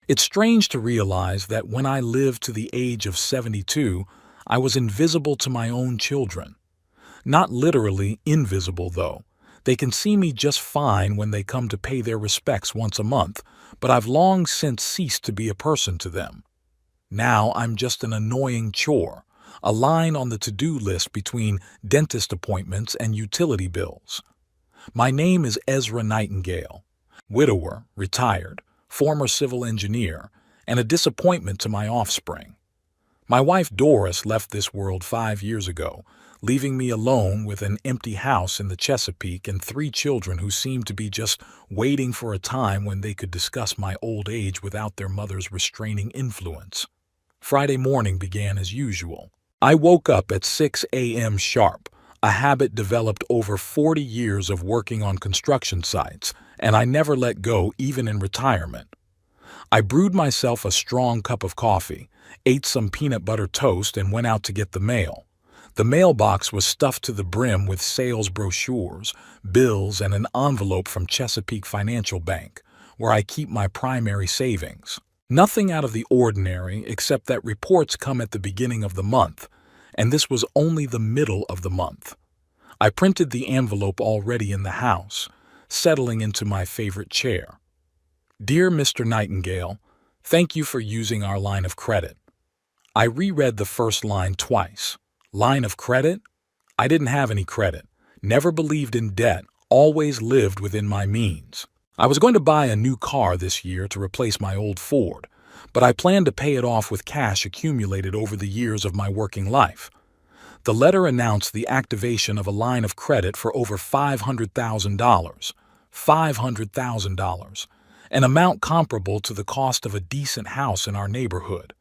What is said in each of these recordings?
It's strange to realize that when I lived to the age of 72, I was invisible to my own children. Not literally invisible, though. They can see me just fine when they come to pay their respects once a month, but I've long since ceased to be a person to them. Now I'm just an annoying chore, a line on the to-do list between dentist appointments and utility bills. My name is Ezra Nightingale, widower, retired, former civil engineer, and a disappointment to my offspring. My wife Doris left this world 5 years ago, leaving me alone with an empty house in the Chesapeake and 3 children who seemed to be just waiting for a time when they could discuss my old age without their mother's restraining influence. Friday morning began as usual. I woke up at 6 a.m. sharp, a habit developed over 40 years of working on construction sites, and I never let go even in retirement. I brewed myself a strong cup of coffee, ate some peanut butter toast, and went out to get the mail. The mailbox was stuffed to the brim with sales brochures, bills, and an envelope from Chesapeake Financial Bank, where I keep my primary savings. Nothing out of the ordinary except that reports come at the beginning of the month, and this was only the middle of the month. I printed the envelope already in the house, settling into my favorite chair. Dear Mr. Nightingale, thank you for using our line of credit. I reread the first line twice. Line of credit? I didn't have any credit, never believed in debt, always lived within my means. I was going to buy a new car this year to replace my old Ford, but I planned to pay it off with cash accumulated over the years of my working life. The letter announced the activation of a line of credit for over $500,000. $500,000, an amount comparable to the cost of a decent house in our neighborhood.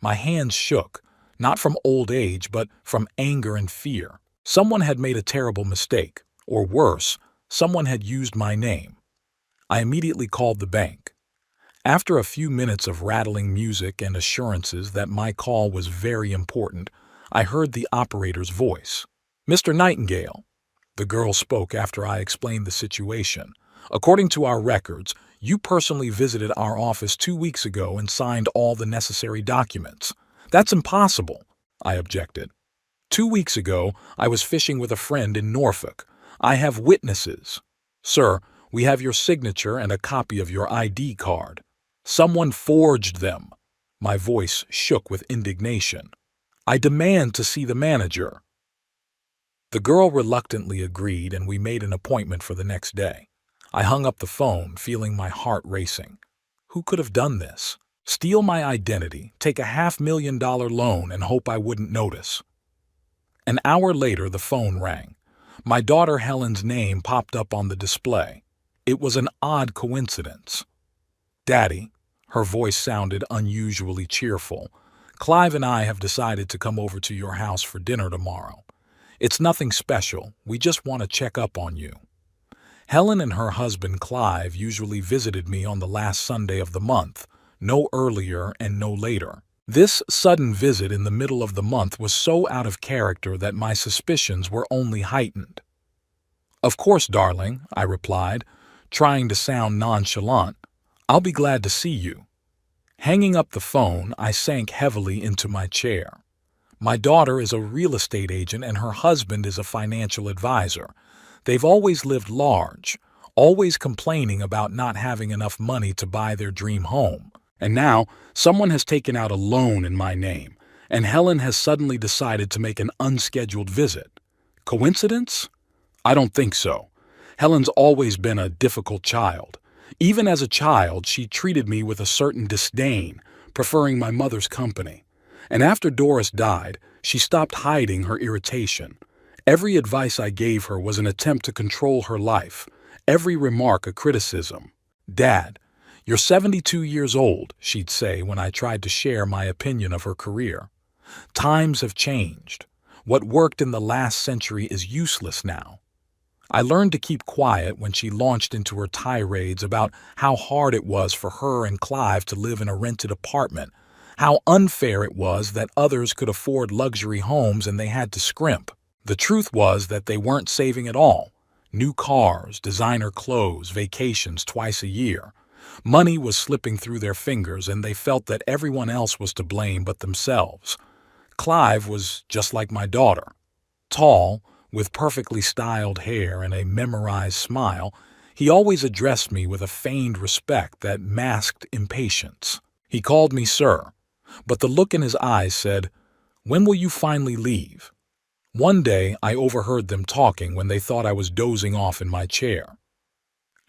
My hands shook, not from old age, but from anger and fear. Someone had made a terrible mistake, or worse, someone had used my name. I immediately called the bank. After a few minutes of rattling music and assurances that my call was very important, I heard the operator's voice. Mr. Nightingale. The girl spoke after I explained the situation. According to our records, you personally visited our office 2 weeks ago and signed all the necessary documents. That's impossible, I objected. 2 weeks ago, I was fishing with a friend in Norfolk. I have witnesses. Sir, we have your signature and a copy of your ID card. Someone forged them. My voice shook with indignation. I demand to see the manager. The girl reluctantly agreed, and we made an appointment for the next day. I hung up the phone, feeling my heart racing. Who could have done this? Steal my identity, take a $500,000 loan, and hope I wouldn't notice. An hour later, the phone rang. My daughter Helen's name popped up on the display. It was an odd coincidence. Daddy, her voice sounded unusually cheerful. Clive and I have decided to come over to your house for dinner tomorrow. It's nothing special. We just want to check up on you. Helen and her husband Clive usually visited me on the last Sunday of the month, no earlier and no later. This sudden visit in the middle of the month was so out of character that my suspicions were only heightened. Of course, darling, I replied, trying to sound nonchalant. I'll be glad to see you. Hanging up the phone, I sank heavily into my chair. My daughter is a real estate agent and her husband is a financial advisor. They've always lived large, always complaining about not having enough money to buy their dream home. And now, someone has taken out a loan in my name, and Helen has suddenly decided to make an unscheduled visit. Coincidence? I don't think so. Helen's always been a difficult child. Even as a child, she treated me with a certain disdain, preferring my mother's company. And after Doris died, she stopped hiding her irritation. Every advice I gave her was an attempt to control her life, every remark a criticism. Dad, you're 72 years old, she'd say when I tried to share my opinion of her career. Times have changed. What worked in the last century is useless now. I learned to keep quiet when she launched into her tirades about how hard it was for her and Clive to live in a rented apartment, how unfair it was that others could afford luxury homes and they had to scrimp. The truth was that they weren't saving at all. New cars, designer clothes, vacations twice a year. Money was slipping through their fingers, and they felt that everyone else was to blame but themselves. Clive was just like my daughter. Tall, with perfectly styled hair and a memorized smile, he always addressed me with a feigned respect that masked impatience. He called me sir, but the look in his eyes said, "When will you finally leave?" One day I overheard them talking when they thought I was dozing off in my chair.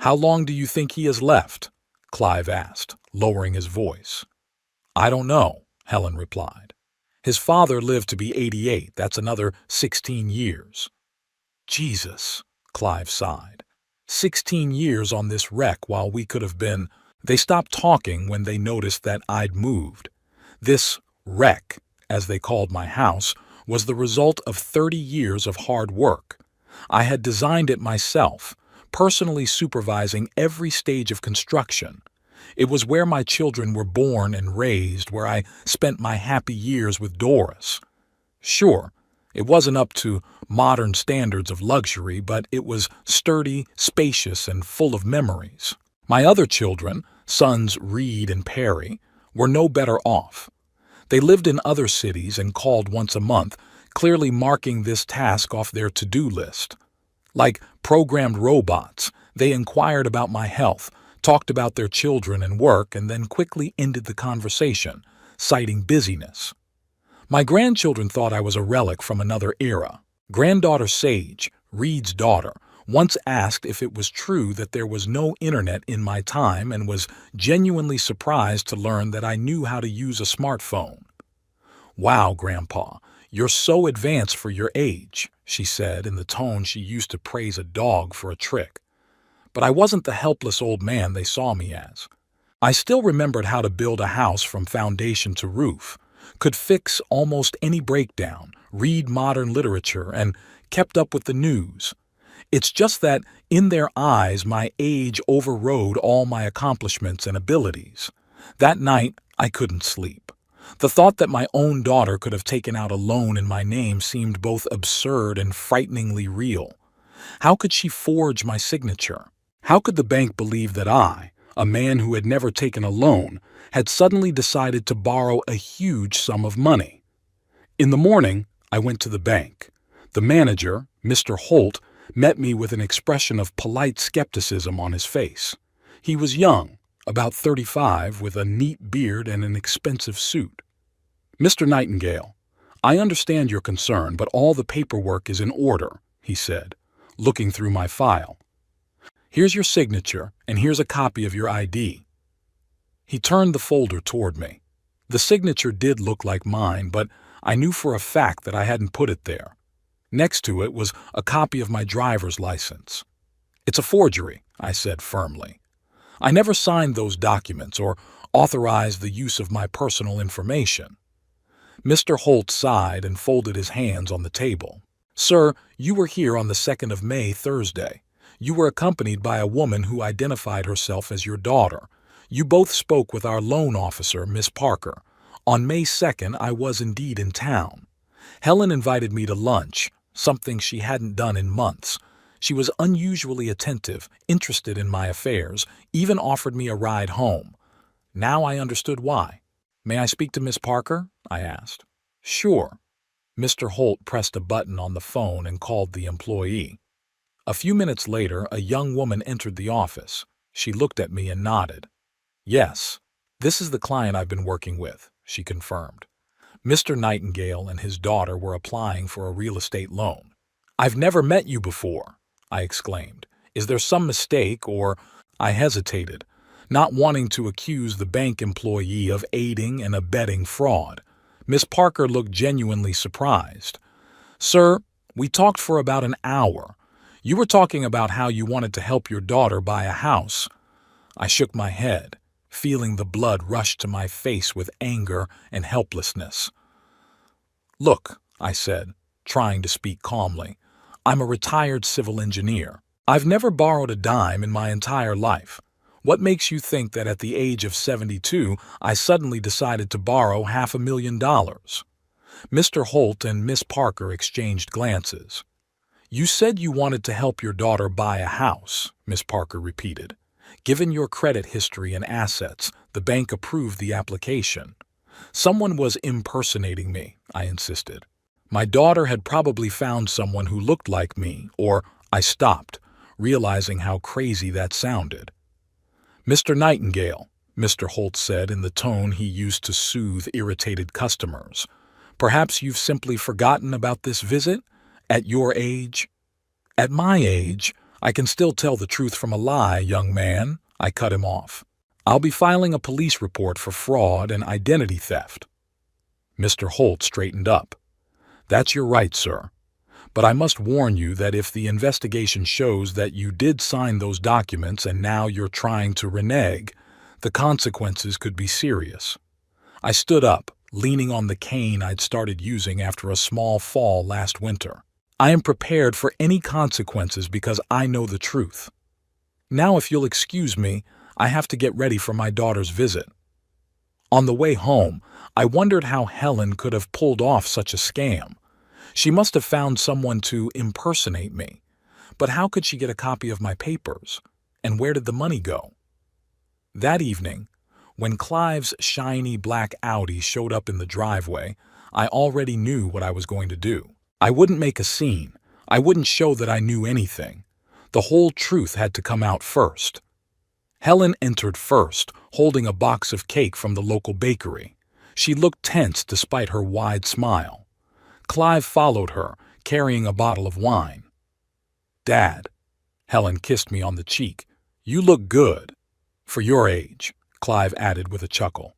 "How long do you think he has left?" Clive asked, lowering his voice. "I don't know," Helen replied. "His father lived to be 88. That's another 16 years. Jesus, Clive sighed. 16 years on this wreck while we could have been— They stopped talking when they noticed that I'd moved. This wreck, as they called my house, was the result of 30 years of hard work. I had designed it myself, personally supervising every stage of construction. It was where my children were born and raised, where I spent my happy years with Doris. Sure, it wasn't up to modern standards of luxury, but it was sturdy, spacious, and full of memories. My other children, sons Reed and Perry, were no better off. They lived in other cities and called once a month, clearly marking this task off their to-do list. Like programmed robots, they inquired about my health, talked about their children and work, and then quickly ended the conversation, citing busyness. My grandchildren thought I was a relic from another era. Granddaughter Sage, Reed's daughter, once asked if it was true that there was no internet in my time and was genuinely surprised to learn that I knew how to use a smartphone. "Wow, Grandpa, you're so advanced for your age," she said in the tone she used to praise a dog for a trick. But I wasn't the helpless old man they saw me as. I still remembered how to build a house from foundation to roof, could fix almost any breakdown, read modern literature, and kept up with the news. It's just that, in their eyes, my age overrode all my accomplishments and abilities. That night, I couldn't sleep. The thought that my own daughter could have taken out a loan in my name seemed both absurd and frighteningly real. How could she forge my signature? How could the bank believe that I, a man who had never taken a loan, had suddenly decided to borrow a huge sum of money? In the morning, I went to the bank. The manager, Mr. Holt, met me with an expression of polite skepticism on his face. He was young, about 35, with a neat beard and an expensive suit. "Mr. Nightingale, I understand your concern, but all the paperwork is in order," he said, looking through my file. "Here's your signature, and here's a copy of your ID." He turned the folder toward me. The signature did look like mine, but I knew for a fact that I hadn't put it there. Next to it was a copy of my driver's license. "It's a forgery," I said firmly. "I never signed those documents or authorized the use of my personal information." Mr. Holt sighed and folded his hands on the table. "Sir, you were here on the 2nd of May, Thursday. You were accompanied by a woman who identified herself as your daughter. You both spoke with our loan officer, Miss Parker. On May 2nd, I was indeed in town. Helen invited me to lunch, something she hadn't done in months. She was unusually attentive, interested in my affairs, even offered me a ride home. Now I understood why. May I speak to Miss Parker?" I asked. "Sure." Mr. Holt pressed a button on the phone and called the employee. A few minutes later, a young woman entered the office. She looked at me and nodded. "Yes, this is the client I've been working with," she confirmed. Mr. Nightingale and his daughter were applying for a real estate loan. "I've never met you before," I exclaimed. "Is there some mistake or—" I hesitated, not wanting to accuse the bank employee of aiding and abetting fraud. Miss Parker looked genuinely surprised. "Sir, we talked for about an hour. You were talking about how you wanted to help your daughter buy a house." I shook my head, feeling the blood rush to my face with anger and helplessness. "Look," I said, trying to speak calmly, "I'm a retired civil engineer. I've never borrowed a dime in my entire life. What makes you think that at the age of 72 I suddenly decided to borrow $500,000? Mr. Holt and Miss Parker exchanged glances. "You said you wanted to help your daughter buy a house," Miss Parker repeated. Given your credit history and assets, the bank approved the application. Someone was impersonating me, I insisted. My daughter had probably found someone who looked like me, or I stopped, realizing how crazy that sounded. Mr. Nightingale, Mr. Holt said in the tone he used to soothe irritated customers. Perhaps you've simply forgotten about this visit? At your age? At my age, I can still tell the truth from a lie, young man, I cut him off. I'll be filing a police report for fraud and identity theft. Mr. Holt straightened up. That's your right, sir. But I must warn you that if the investigation shows that you did sign those documents and now you're trying to renege, the consequences could be serious. I stood up, leaning on the cane I'd started using after a small fall last winter. I am prepared for any consequences because I know the truth. Now, if you'll excuse me, I have to get ready for my daughter's visit. On the way home, I wondered how Helen could have pulled off such a scam. She must have found someone to impersonate me. But how could she get a copy of my papers? And where did the money go? That evening, when Clive's shiny black Audi showed up in the driveway, I already knew what I was going to do. I wouldn't make a scene. I wouldn't show that I knew anything. The whole truth had to come out first. Helen entered first, holding a box of cake from the local bakery. She looked tense despite her wide smile. Clive followed her, carrying a bottle of wine. Dad, Helen kissed me on the cheek. You look good. For your age, Clive added with a chuckle.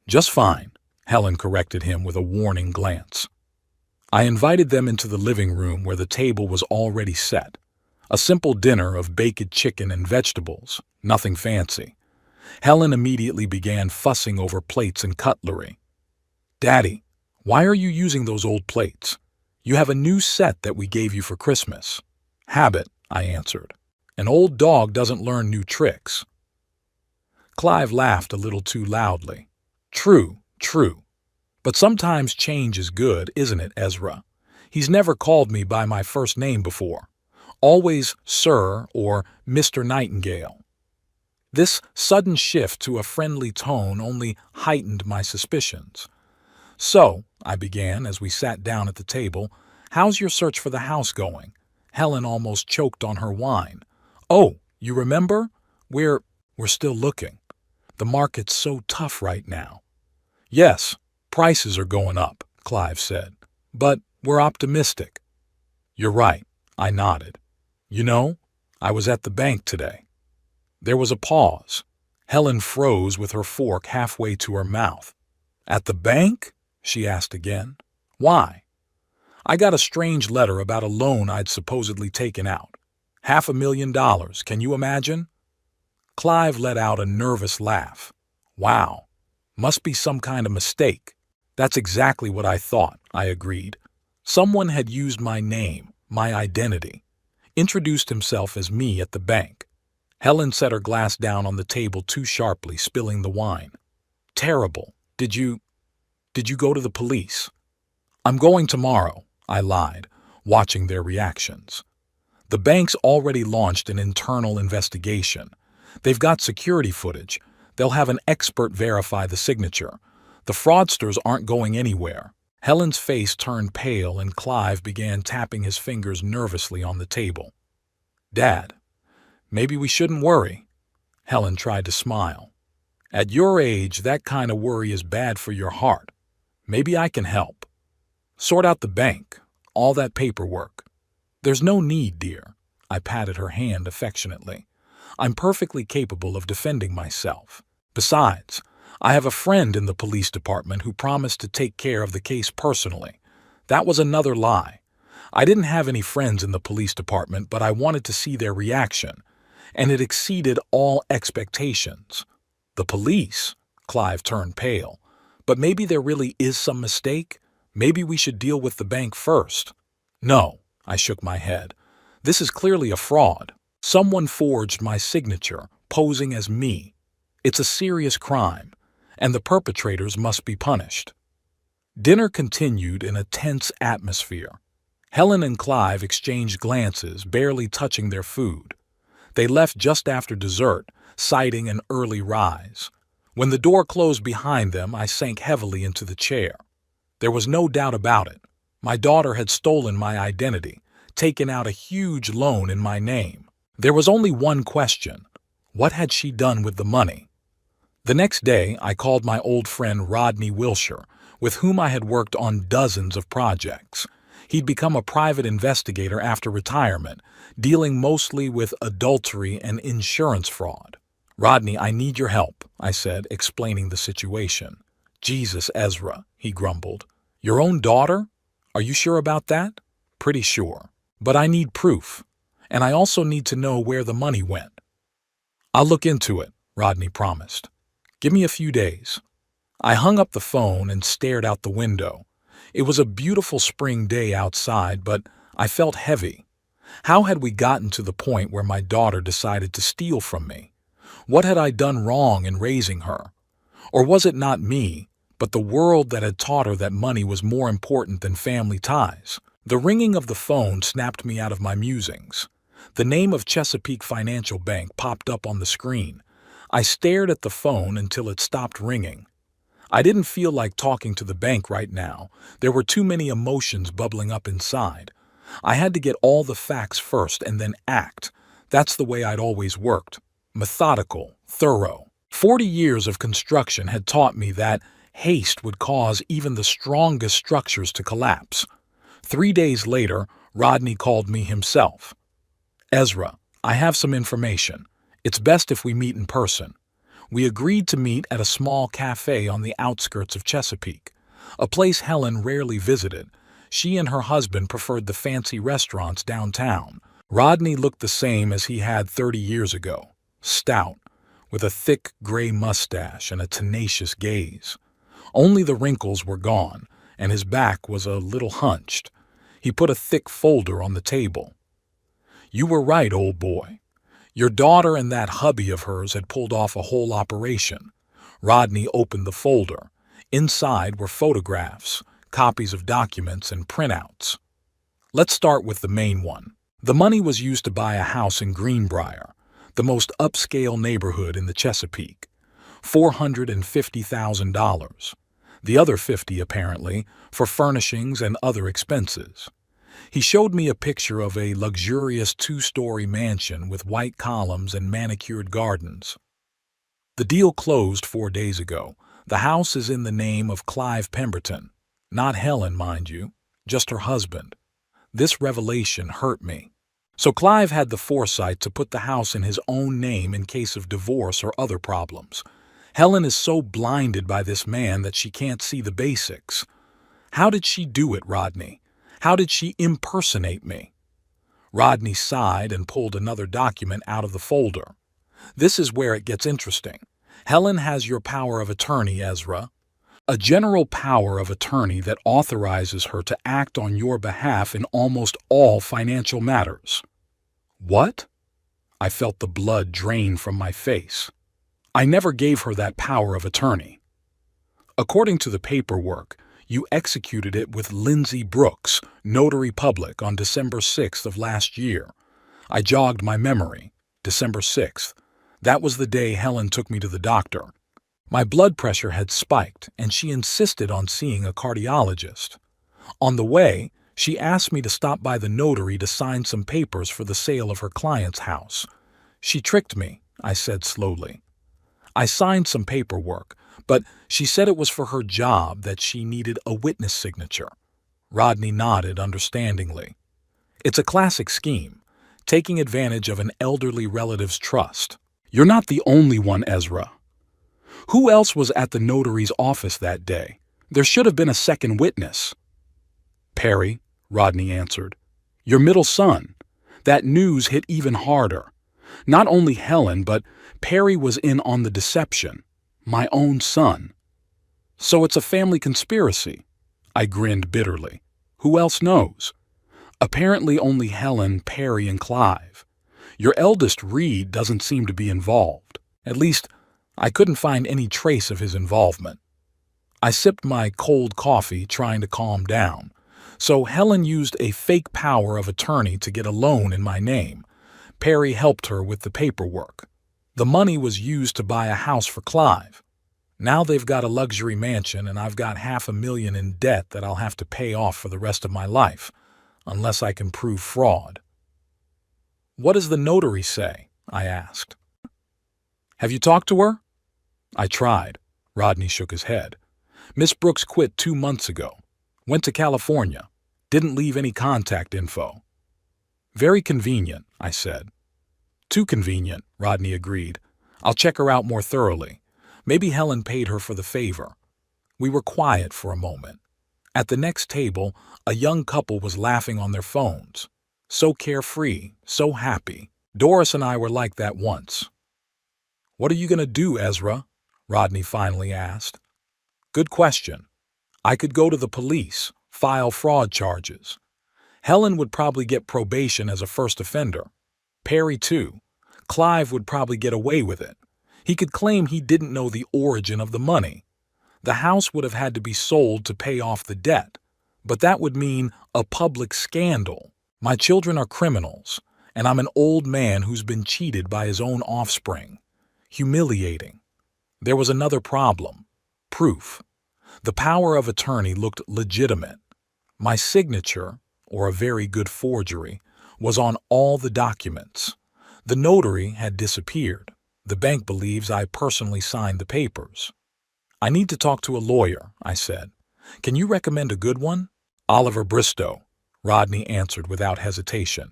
Just fine, Helen corrected him with a warning glance. I invited them into the living room where the table was already set. A simple dinner of baked chicken and vegetables, nothing fancy. Helen immediately began fussing over plates and cutlery. Daddy, why are you using those old plates? You have a new set that we gave you for Christmas. Habit, I answered. An old dog doesn't learn new tricks. Clive laughed a little too loudly. True, true. But sometimes change is good, isn't it, Ezra? He's never called me by my first name before. Always Sir or Mr. Nightingale. This sudden shift to a friendly tone only heightened my suspicions. So, I began as we sat down at the table, how's your search for the house going? Helen almost choked on her wine. Oh, you remember? We're still looking. The market's so tough right now. Yes, prices are going up, Clive said. But we're optimistic. You're right, I nodded. You know, I was at the bank today. There was a pause. Helen froze with her fork halfway to her mouth. At the bank? She asked again. Why? I got a strange letter about a loan I'd supposedly taken out. $500,000, can you imagine? Clive let out a nervous laugh. Wow, must be some kind of mistake. That's exactly what I thought, I agreed. Someone had used my name, my identity, introduced himself as me at the bank. Helen set her glass down on the table too sharply, spilling the wine. Terrible. Did you go to the police? I'm going tomorrow, I lied, watching their reactions. The bank's already launched an internal investigation. They've got security footage. They'll have an expert verify the signature. The fraudsters aren't going anywhere. Helen's face turned pale and Clive began tapping his fingers nervously on the table. Dad, maybe we shouldn't worry. Helen tried to smile. At your age, that kind of worry is bad for your heart. Maybe I can help. Sort out the bank, all that paperwork. There's no need, dear. I patted her hand affectionately. I'm perfectly capable of defending myself. Besides, I have a friend in the police department who promised to take care of the case personally. That was another lie. I didn't have any friends in the police department, but I wanted to see their reaction, and it exceeded all expectations. The police? Clive turned pale. But maybe there really is some mistake? Maybe we should deal with the bank first. No, I shook my head. This is clearly a fraud. Someone forged my signature, posing as me. It's a serious crime, and the perpetrators must be punished. Dinner continued in a tense atmosphere. Helen and Clive exchanged glances, barely touching their food. They left just after dessert, citing an early rise. When the door closed behind them, I sank heavily into the chair. There was no doubt about it. My daughter had stolen my identity, taken out a huge loan in my name. There was only one question. What had she done with the money? The next day, I called my old friend Rodney Wilshire, with whom I had worked on dozens of projects. He'd become a private investigator after retirement, dealing mostly with adultery and insurance fraud. "Rodney, I need your help," I said, explaining the situation. "Jesus, Ezra," he grumbled. "Your own daughter? Are you sure about that?" "Pretty sure. But I need proof. And I also need to know where the money went." "I'll look into it," Rodney promised. "Give me a few days." I hung up the phone and stared out the window. It was a beautiful spring day outside, but I felt heavy. How had we gotten to the point where my daughter decided to steal from me? What had I done wrong in raising her? Or was it not me, but the world that had taught her that money was more important than family ties? The ringing of the phone snapped me out of my musings. The name of Chesapeake Financial Bank popped up on the screen. I stared at the phone until it stopped ringing. I didn't feel like talking to the bank right now. There were too many emotions bubbling up inside. I had to get all the facts first and then act. That's the way I'd always worked. Methodical, thorough. 40 years of construction had taught me that haste would cause even the strongest structures to collapse. 3 days later, Rodney called me himself. "Ezra, I have some information. It's best if we meet in person." We agreed to meet at a small cafe on the outskirts of Chesapeake, a place Helen rarely visited. She and her husband preferred the fancy restaurants downtown. Rodney looked the same as he had 30 years ago, stout, with a thick gray mustache and a tenacious gaze. Only the wrinkles were gone, and his back was a little hunched. He put a thick folder on the table. "You were right, old boy. Your daughter and that hubby of hers had pulled off a whole operation." Rodney opened the folder. Inside were photographs, copies of documents, and printouts. "Let's start with the main one. The money was used to buy a house in Greenbrier, the most upscale neighborhood in the Chesapeake. $450,000. The other 50, apparently, for furnishings and other expenses. He showed me a picture of a luxurious 2-story mansion with white columns and manicured gardens. "The deal closed 4 days ago. The house is in the name of Clive Pemberton. Not Helen, mind you, just her husband." This revelation hurt me. So Clive had the foresight to put the house in his own name in case of divorce or other problems. Helen is so blinded by this man that she can't see the basics. How did she do it, Rodney? How did she impersonate me? Rodney sighed and pulled another document out of the folder. "This is where it gets interesting. Helen has your power of attorney, Ezra. A general power of attorney that authorizes her to act on your behalf in almost all financial matters." "What?" I felt the blood drain from my face. "I never gave her that power of attorney. According to the paperwork, you executed it with Lindsay Brooks, notary public, on December 6th of last year." I jogged my memory. December 6th. That was the day Helen took me to the doctor. My blood pressure had spiked, and she insisted on seeing a cardiologist. On the way, she asked me to stop by the notary to sign some papers for the sale of her client's house. "She tricked me," I said slowly. "I signed some paperwork, but she said it was for her job, that she needed a witness signature." Rodney nodded understandingly. "It's a classic scheme, taking advantage of an elderly relative's trust. You're not the only one, Ezra. Who else was at the notary's office that day? There should have been a second witness." "Perry," Rodney answered. "Your middle son." That news hit even harder. Not only Helen, but Perry was in on the deception. My own son. "So it's a family conspiracy." I grinned bitterly. "Who else knows?" "Apparently only Helen, Perry, and Clive. Your eldest, Reed, doesn't seem to be involved. At least, I couldn't find any trace of his involvement." I sipped my cold coffee, trying to calm down. So Helen used a fake power of attorney to get a loan in my name. Perry helped her with the paperwork. The money was used to buy a house for Clive. Now they've got a luxury mansion and I've got $500,000 in debt that I'll have to pay off for the rest of my life, unless I can prove fraud. What does the notary say? I asked. Have you talked to her? I tried. Rodney shook his head. Miss Brooks quit 2 months ago. Went to California. Didn't leave any contact info. Very convenient, I said. Too convenient, Rodney agreed. I'll check her out more thoroughly. Maybe Helen paid her for the favor. We were quiet for a moment. At the next table, a young couple was laughing on their phones. So carefree, so happy. Doris and I were like that once. What are you going to do, Ezra? Rodney finally asked. Good question. I could go to the police, file fraud charges. Helen would probably get probation as a first offender. Perry, too. Clive would probably get away with it. He could claim he didn't know the origin of the money. The house would have had to be sold to pay off the debt, but that would mean a public scandal. My children are criminals, and I'm an old man who's been cheated by his own offspring. Humiliating. There was another problem. Proof. The power of attorney looked legitimate. My signature, or a very good forgery, was on all the documents. The notary had disappeared. The bank believes I personally signed the papers. I need to talk to a lawyer, I said. Can you recommend a good one? Oliver Bristow, Rodney answered without hesitation.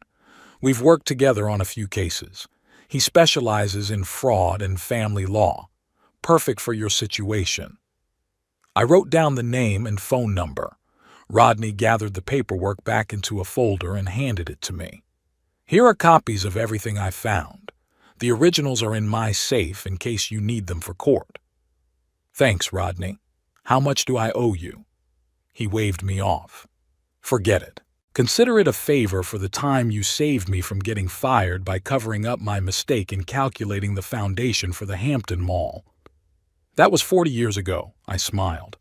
We've worked together on a few cases. He specializes in fraud and family law. Perfect for your situation. I wrote down the name and phone number. Rodney gathered the paperwork back into a folder and handed it to me. Here are copies of everything I found. The originals are in my safe in case you need them for court. Thanks, Rodney. How much do I owe you? He waved me off. Forget it. Consider it a favor for the time you saved me from getting fired by covering up my mistake in calculating the foundation for the Hampton Mall. That was 40 years ago, I smiled.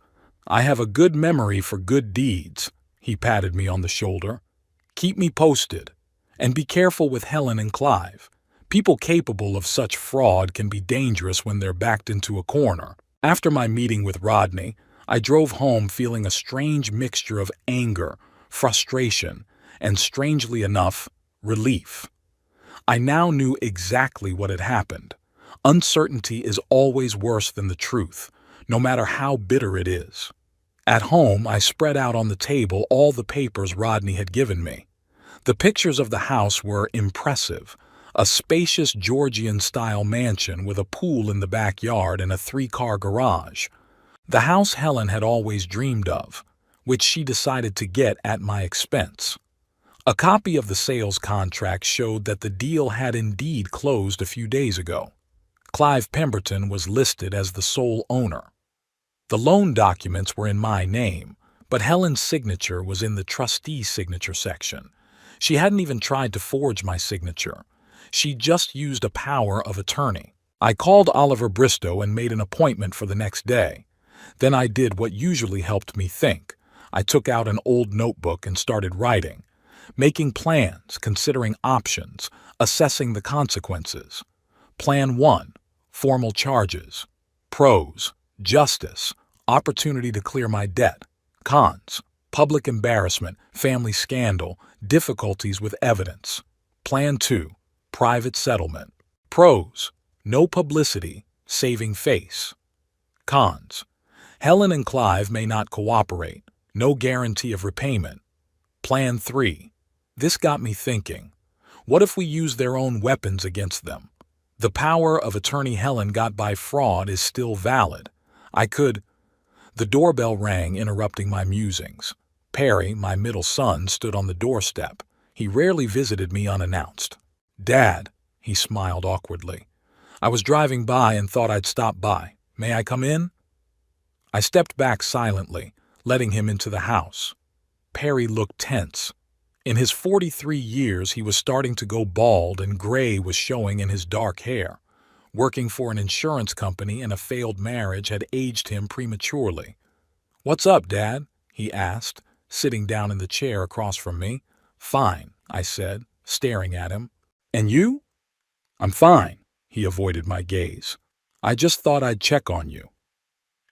I have a good memory for good deeds. He patted me on the shoulder. Keep me posted. And be careful with Helen and Clive. People capable of such fraud can be dangerous when they're backed into a corner. After my meeting with Rodney, I drove home feeling a strange mixture of anger, frustration, and strangely enough, relief. I now knew exactly what had happened. Uncertainty is always worse than the truth, no matter how bitter it is. At home, I spread out on the table all the papers Rodney had given me. The pictures of the house were impressive. A spacious Georgian-style mansion with a pool in the backyard and a 3-car garage. The house Helen had always dreamed of, which she decided to get at my expense. A copy of the sales contract showed that the deal had indeed closed a few days ago. Clive Pemberton was listed as the sole owner. The loan documents were in my name, but Helen's signature was in the trustee's signature section. She hadn't even tried to forge my signature. She just used a power of attorney. I called Oliver Bristow and made an appointment for the next day. Then I did what usually helped me think. I took out an old notebook and started writing, making plans, considering options, assessing the consequences. Plan 1, formal charges. Pros, justice, opportunity to clear my debt. Cons, public embarrassment, family scandal, difficulties with evidence. Plan 2, private settlement. Pros, no publicity, saving face. Cons, Helen and Clive may not cooperate, no guarantee of repayment. Plan 3, this got me thinking. What if we use their own weapons against them? The power of attorney Helen got by fraud is still valid. I could... The doorbell rang, interrupting my musings. Perry, my middle son, stood on the doorstep. He rarely visited me unannounced. Dad, he smiled awkwardly. I was driving by and thought I'd stop by. May I come in? I stepped back silently, letting him into the house. Perry looked tense. In his 43 years, he was starting to go bald and gray was showing in his dark hair. Working for an insurance company and a failed marriage had aged him prematurely. What's up, Dad? He asked, sitting down in the chair across from me. Fine, I said, staring at him. And you? I'm fine. He avoided my gaze. I just thought I'd check on you.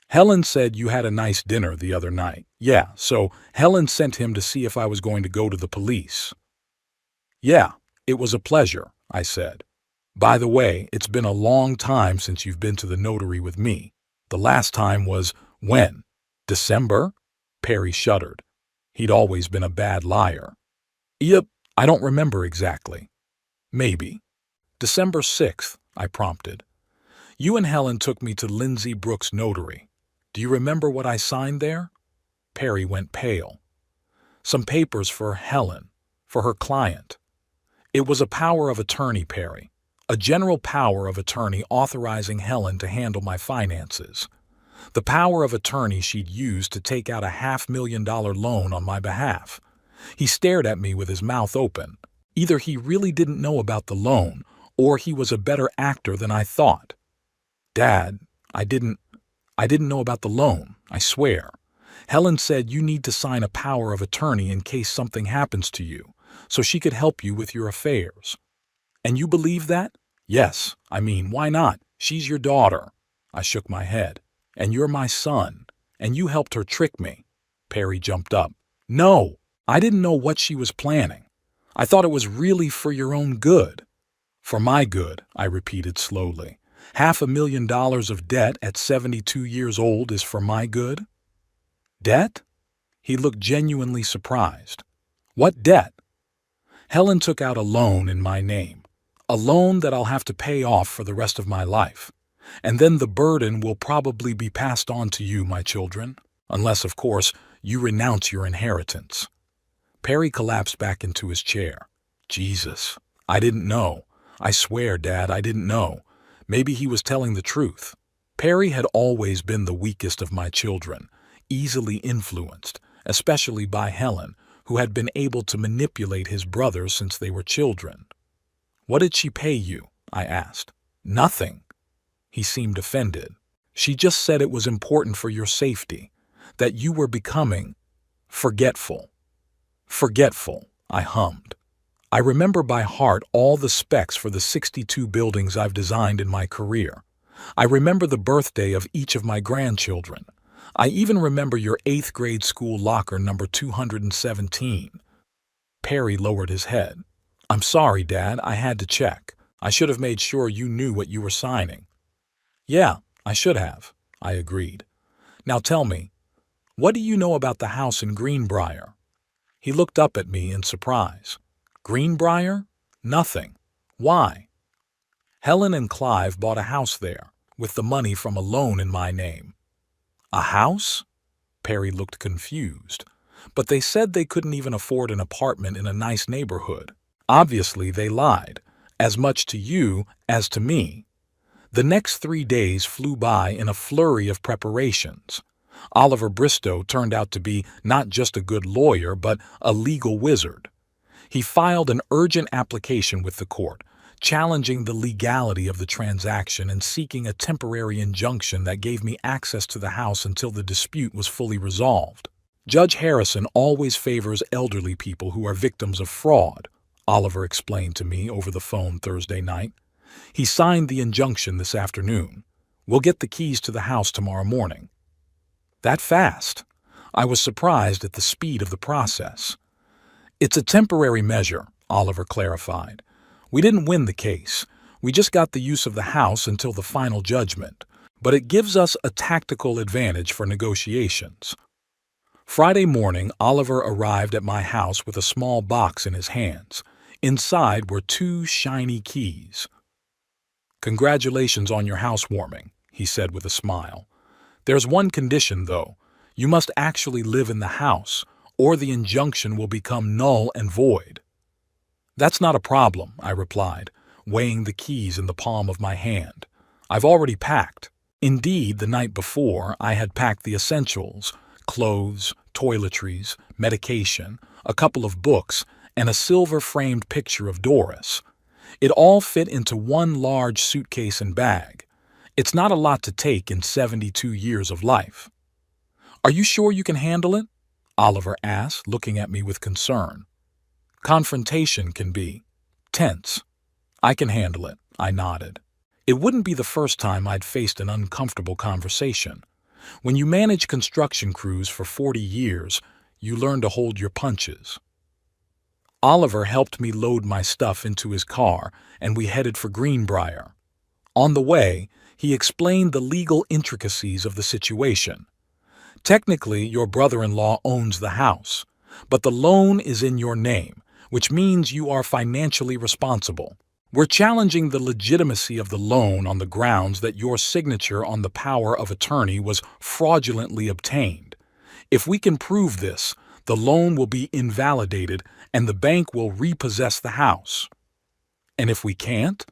Helen said you had a nice dinner the other night. Yeah, so Helen sent him to see if I was going to go to the police. Yeah, it was a pleasure, I said. By the way, it's been a long time since you've been to the notary with me. The last time was when? December? Perry shuddered. He'd always been a bad liar. Yep, I don't remember exactly. Maybe. December 6th, I prompted. You and Helen took me to Lindsay Brooks' notary. Do you remember what I signed there? Perry went pale. Some papers for Helen, for her client. It was a power of attorney, Perry. A general power of attorney authorizing Helen to handle my finances. The power of attorney she'd used to take out a $500,000 loan on my behalf. He stared at me with his mouth open. Either he really didn't know about the loan, or he was a better actor than I thought. Dad, I didn't know about the loan, I swear. Helen said you need to sign a power of attorney in case something happens to you, so she could help you with your affairs. And you believe that? Yes, I mean, why not? She's your daughter. I shook my head. And you're my son. And you helped her trick me. Perry jumped up. No, I didn't know what she was planning. I thought it was really for your own good. For my good, I repeated slowly. $500,000 of debt at 72 years old is for my good? Debt? He looked genuinely surprised. What debt? Helen took out a loan in my name. A loan that I'll have to pay off for the rest of my life. And then the burden will probably be passed on to you, my children. Unless, of course, you renounce your inheritance. Perry collapsed back into his chair. Jesus, I didn't know. I swear, Dad, I didn't know. Maybe he was telling the truth. Perry had always been the weakest of my children, easily influenced, especially by Helen, who had been able to manipulate his brothers since they were children. What did she pay you? I asked. Nothing. He seemed offended. She just said it was important for your safety, that you were becoming forgetful. Forgetful, I hummed. I remember by heart all the specs for the 62 buildings I've designed in my career. I remember the birthday of each of my grandchildren. I even remember your 8th grade school locker number 217. Perry lowered his head. I'm sorry, Dad, I had to check. I should have made sure you knew what you were signing. Yeah, I should have, I agreed. Now tell me, what do you know about the house in Greenbrier? He looked up at me in surprise. Greenbrier? Nothing. Why? Helen and Clive bought a house there, with the money from a loan in my name. A house? Perry looked confused. But they said they couldn't even afford an apartment in a nice neighborhood. Obviously, they lied, as much to you as to me. The next 3 days flew by in a flurry of preparations. Oliver Bristow turned out to be not just a good lawyer, but a legal wizard. He filed an urgent application with the court, challenging the legality of the transaction and seeking a temporary injunction that gave me access to the house until the dispute was fully resolved. Judge Harrison always favors elderly people who are victims of fraud, Oliver explained to me over the phone Thursday night. He signed the injunction this afternoon. We'll get the keys to the house tomorrow morning. That fast? I was surprised at the speed of the process. It's a temporary measure, Oliver clarified. We didn't win the case. We just got the use of the house until the final judgment. But it gives us a tactical advantage for negotiations. Friday morning, Oliver arrived at my house with a small box in his hands. Inside were 2 shiny keys. Congratulations on your housewarming, he said with a smile. There's one condition, though. You must actually live in the house, or the injunction will become null and void. That's not a problem, I replied, weighing the keys in the palm of my hand. I've already packed. Indeed, the night before, I had packed the essentials, clothes, toiletries, medication, a couple of books, and a silver-framed picture of Doris. It all fit into one large suitcase and bag. It's not a lot to take in 72 years of life. Are you sure you can handle it? Oliver asked, looking at me with concern. Confrontation can be tense. I can handle it, I nodded. It wouldn't be the first time I'd faced an uncomfortable conversation. When you manage construction crews for 40 years, you learn to hold your punches. Oliver helped me load my stuff into his car, and we headed for Greenbrier. On the way, he explained the legal intricacies of the situation. Technically, your brother-in-law owns the house, but the loan is in your name, which means you are financially responsible. We're challenging the legitimacy of the loan on the grounds that your signature on the power of attorney was fraudulently obtained. If we can prove this, the loan will be invalidated and the bank will repossess the house. And if we can't,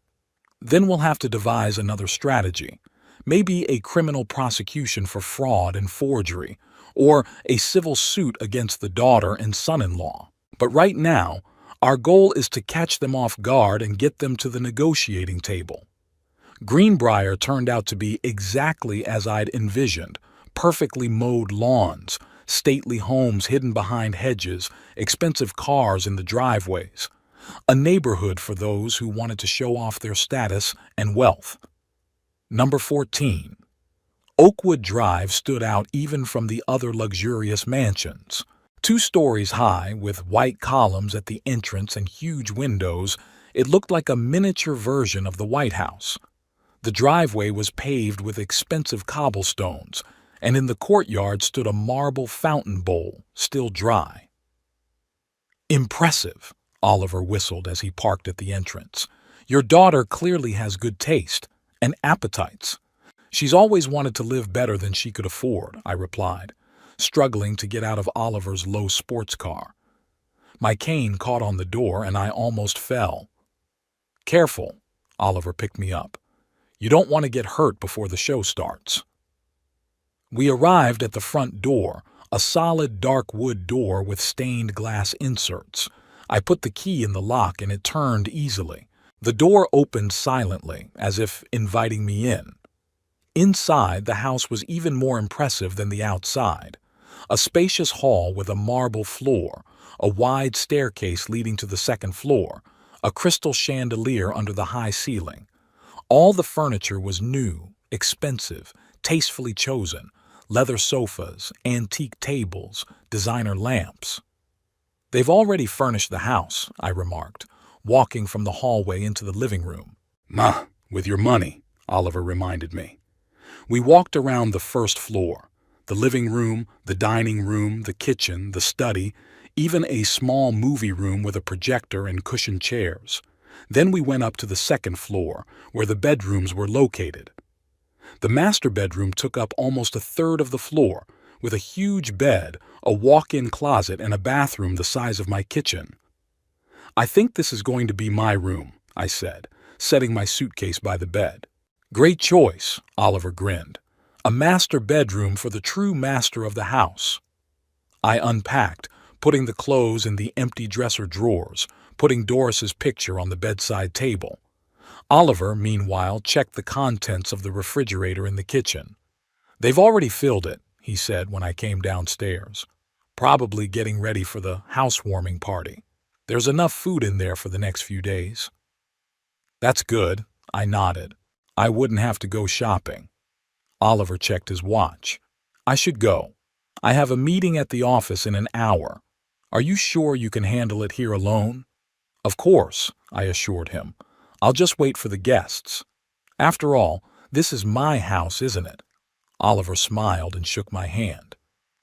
then we'll have to devise another strategy. Maybe a criminal prosecution for fraud and forgery, or a civil suit against the daughter and son-in-law. But right now, our goal is to catch them off guard and get them to the negotiating table. Greenbrier turned out to be exactly as I'd envisioned: perfectly mowed lawns, stately homes hidden behind hedges, expensive cars in the driveways. A neighborhood for those who wanted to show off their status and wealth. Number 14. Oakwood Drive stood out even from the other luxurious mansions. 2 stories high, with white columns at the entrance and huge windows, it looked like a miniature version of the White House. The driveway was paved with expensive cobblestones, and in the courtyard stood a marble fountain bowl, still dry. "Impressive," Oliver whistled as he parked at the entrance. "Your daughter clearly has good taste and appetites." "She's always wanted to live better than she could afford," I replied, struggling to get out of Oliver's low sports car. My cane caught on the door and I almost fell. "Careful," Oliver picked me up. "You don't want to get hurt before the show starts." We arrived at the front door, a solid dark wood door with stained glass inserts. I put the key in the lock and it turned easily. The door opened silently, as if inviting me in. Inside, the house was even more impressive than the outside. A spacious hall with a marble floor, a wide staircase leading to the second floor, a crystal chandelier under the high ceiling. All the furniture was new, expensive, tastefully chosen: leather sofas, antique tables, designer lamps. "They've already furnished the house," I remarked, walking from the hallway into the living room. With your money," Oliver reminded me. We walked around the first floor: the living room, the dining room, the kitchen, the study, even a small movie room with a projector and cushioned chairs. Then we went up to the second floor, where the bedrooms were located. The master bedroom took up almost a third of the floor, with a huge bed, a walk-in closet, and a bathroom the size of my kitchen. "I think this is going to be my room," I said, setting my suitcase by the bed. "Great choice," Oliver grinned. "A master bedroom for the true master of the house." I unpacked, putting the clothes in the empty dresser drawers, putting Doris's picture on the bedside table. Oliver, meanwhile, checked the contents of the refrigerator in the kitchen. "They've already filled it," he said when I came downstairs. "Probably getting ready for the housewarming party. There's enough food in there for the next few days." "That's good," I nodded. "I wouldn't have to go shopping." Oliver checked his watch. "I should go. I have a meeting at the office in an hour. Are you sure you can handle it here alone?" "Of course," I assured him. "I'll just wait for the guests. After all, this is my house, isn't it?" Oliver smiled and shook my hand.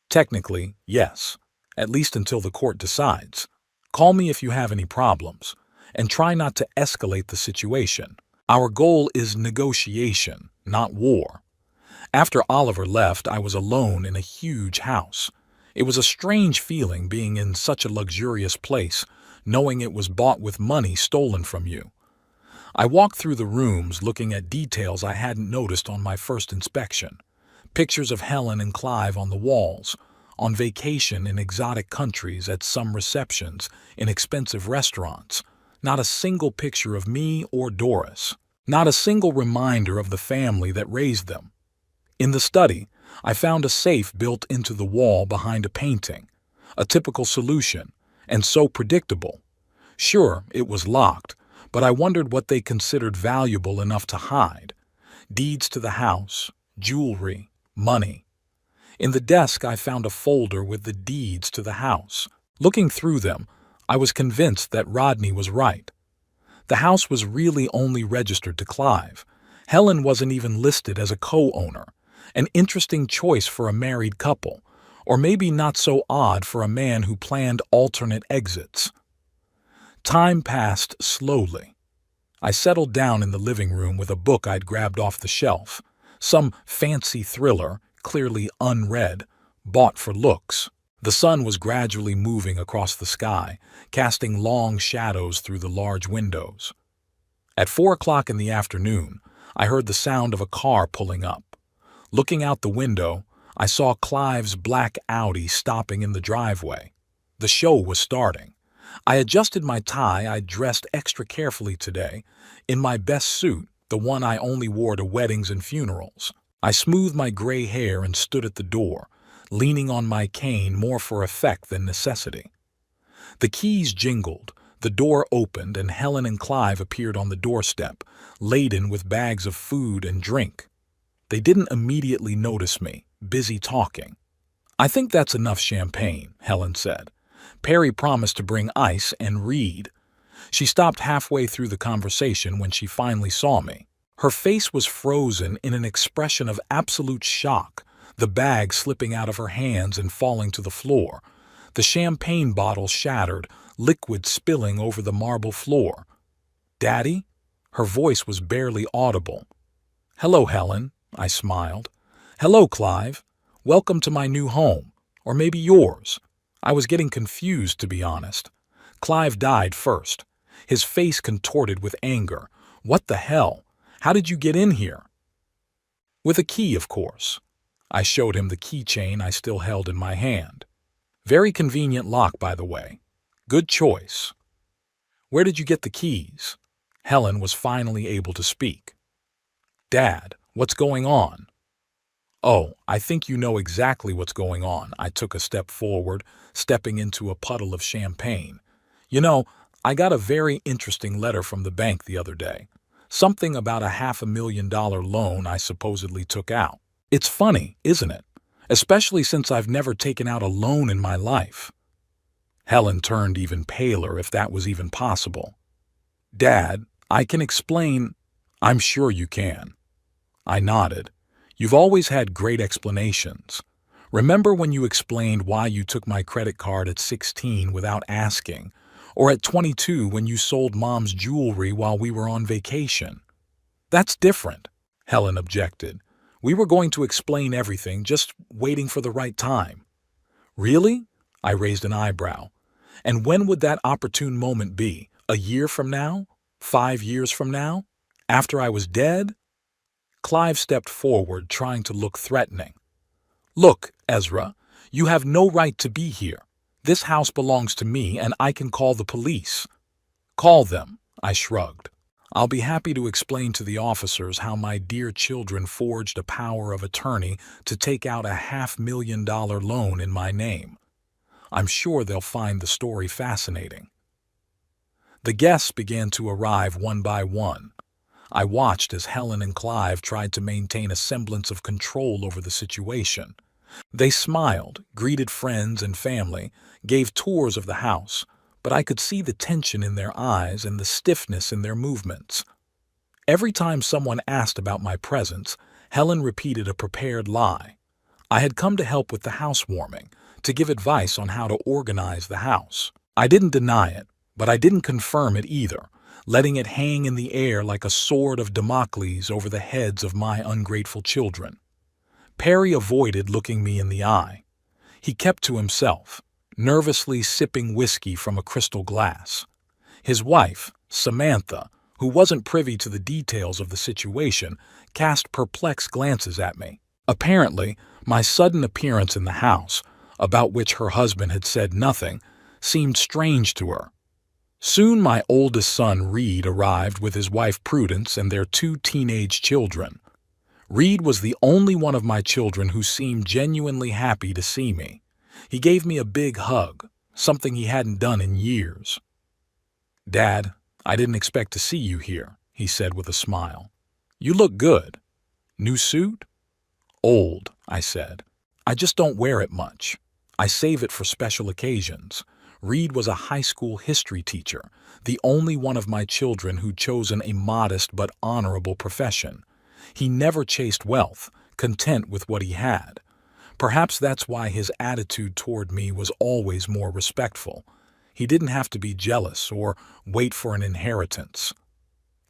"Technically, yes. At least until the court decides. Call me if you have any problems, and try not to escalate the situation. Our goal is negotiation, not war." After Oliver left, I was alone in a huge house. It was a strange feeling being in such a luxurious place, knowing it was bought with money stolen from you. I walked through the rooms looking at details I hadn't noticed on my first inspection. Pictures of Helen and Clive on the walls, on vacation in exotic countries, at some receptions, in expensive restaurants. Not a single picture of me or Doris. Not a single reminder of the family that raised them. In the study, I found a safe built into the wall behind a painting. A typical solution, and so predictable. Sure, it was locked, but I wondered what they considered valuable enough to hide. Deeds to the house, jewelry, money. In the desk, I found a folder with the deeds to the house. Looking through them, I was convinced that Rodney was right. The house was really only registered to Clive. Helen wasn't even listed as a co-owner. An interesting choice for a married couple, or maybe not so odd for a man who planned alternate exits. Time passed slowly. I settled down in the living room with a book I'd grabbed off the shelf, some fancy thriller, clearly unread, bought for looks. The sun was gradually moving across the sky, casting long shadows through the large windows. At 4 o'clock in the afternoon, I heard the sound of a car pulling up. Looking out the window, I saw Clive's black Audi stopping in the driveway. The show was starting. I adjusted my tie. I'd dressed extra carefully today, in my best suit, the one I only wore to weddings and funerals. I smoothed my gray hair and stood at the door, leaning on my cane more for effect than necessity. The keys jingled, the door opened, and Helen and Clive appeared on the doorstep, laden with bags of food and drink. They didn't immediately notice me, busy talking. "I think that's enough champagne," Helen said. "Perry promised to bring ice and Reed." She stopped halfway through the conversation when she finally saw me. Her face was frozen in an expression of absolute shock, the bag slipping out of her hands and falling to the floor. The champagne bottle shattered, liquid spilling over the marble floor. "Daddy?" Her voice was barely audible. "Hello, Helen," I smiled. "Hello, Clive. Welcome to my new home. Or maybe yours." I was getting confused, to be honest. Clive died first. His face contorted with anger. "What the hell? How did you get in here?" "With a key, of course." I showed him the keychain I still held in my hand. "Very convenient lock, by the way. Good choice." "Where did you get the keys?" Helen was finally able to speak. "Dad, what's going on?" "Oh, I think you know exactly what's going on." I took a step forward, stepping into a puddle of champagne. "You know, I got a very interesting letter from the bank the other day. Something about a $500,000 loan I supposedly took out. It's funny, isn't it? Especially since I've never taken out a loan in my life." Helen turned even paler, if that was even possible. "Dad, I can explain." "I'm sure you can." I nodded. "You've always had great explanations. Remember when you explained why you took my credit card at 16 without asking, or at 22 when you sold Mom's jewelry while we were on vacation?" "That's different," Helen objected. "We were going to explain everything, just waiting for the right time." "Really?" I raised an eyebrow. "And when would that opportune moment be? A year from now? 5 years from now? After I was dead?" Clive stepped forward, trying to look threatening. "Look, Ezra, you have no right to be here. This house belongs to me, and I can call the police." "Call them," I shrugged. "I'll be happy to explain to the officers how my dear children forged a power of attorney to take out a $500,000 loan in my name. I'm sure they'll find the story fascinating." The guests began to arrive one by one. I watched as Helen and Clive tried to maintain a semblance of control over the situation. They smiled, greeted friends and family, gave tours of the house, but I could see the tension in their eyes and the stiffness in their movements. Every time someone asked about my presence, Helen repeated a prepared lie. I had come to help with the housewarming, to give advice on how to organize the house. I didn't deny it, but I didn't confirm it either, letting it hang in the air like a sword of Damocles over the heads of my ungrateful children. Perry avoided looking me in the eye. He kept to himself, nervously sipping whiskey from a crystal glass. His wife, Samantha, who wasn't privy to the details of the situation, cast perplexed glances at me. Apparently, my sudden appearance in the house, about which her husband had said nothing, seemed strange to her. Soon my oldest son, Reed, arrived with his wife Prudence and their 2 teenage children. Reed was the only one of my children who seemed genuinely happy to see me. He gave me a big hug, something he hadn't done in years. "Dad, "I didn't expect to see you here," he said with a smile. "You look good. New suit?" "Old," I said. "I just don't wear it much. I save it for special occasions." Reed was a high school history teacher, the only one of my children who'd chosen a modest but honorable profession. He never chased wealth, content with what he had. Perhaps that's why his attitude toward me was always more respectful. He didn't have to be jealous or wait for an inheritance.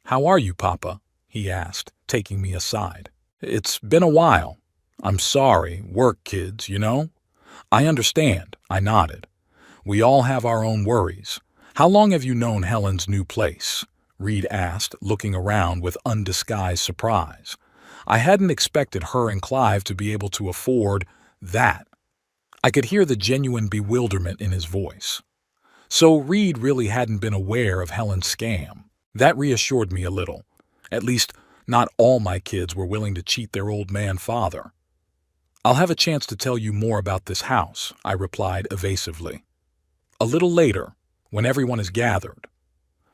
"How are you, Papa?" he asked, taking me aside. "It's been a while. I'm sorry, work kids, you know?" "I understand," I nodded. "We all have our own worries. How long have you known Helen's new place?" Reed asked, looking around with undisguised surprise. I hadn't expected her and Clive to be able to afford that. I could hear the genuine bewilderment in his voice. So Reed really hadn't been aware of Helen's scam. That reassured me a little. At least, not all my kids were willing to cheat their old man father. "I'll have a chance to tell you more about this house," I replied evasively. "A little later, when everyone is gathered."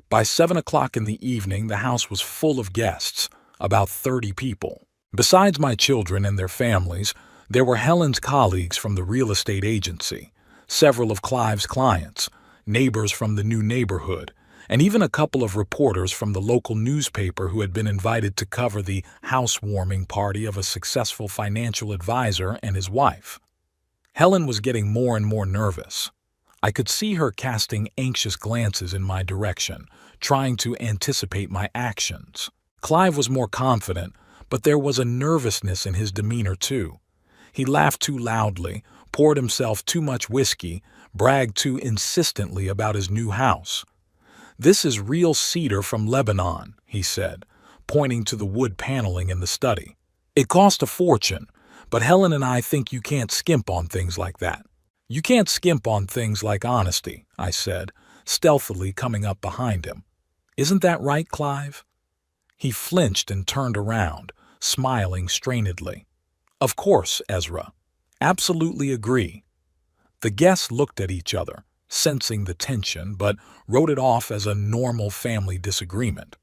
By 7 o'clock in the evening, the house was full of guests, about 30 people. Besides my children and their families, there were Helen's colleagues from the real estate agency, several of Clive's clients, neighbors from the new neighborhood, and even a couple of reporters from the local newspaper who had been invited to cover the housewarming party of a successful financial advisor and his wife. Helen was getting more and more nervous. I could see her casting anxious glances in my direction, trying to anticipate my actions. Clive was more confident, but there was a nervousness in his demeanor too. He laughed too loudly, poured himself too much whiskey, bragged too insistently about his new house. "This is real cedar from Lebanon," he said, pointing to the wood paneling in the study. "It cost a fortune, but Helen and I think you can't skimp on things like that." "You can't skimp on things like honesty," I said, stealthily coming up behind him. "Isn't that right, Clive?" He flinched and turned around, smiling strainedly. "Of course, Ezra. Absolutely agree." The guests looked at each other, sensing the tension, but wrote it off as a normal family disagreement.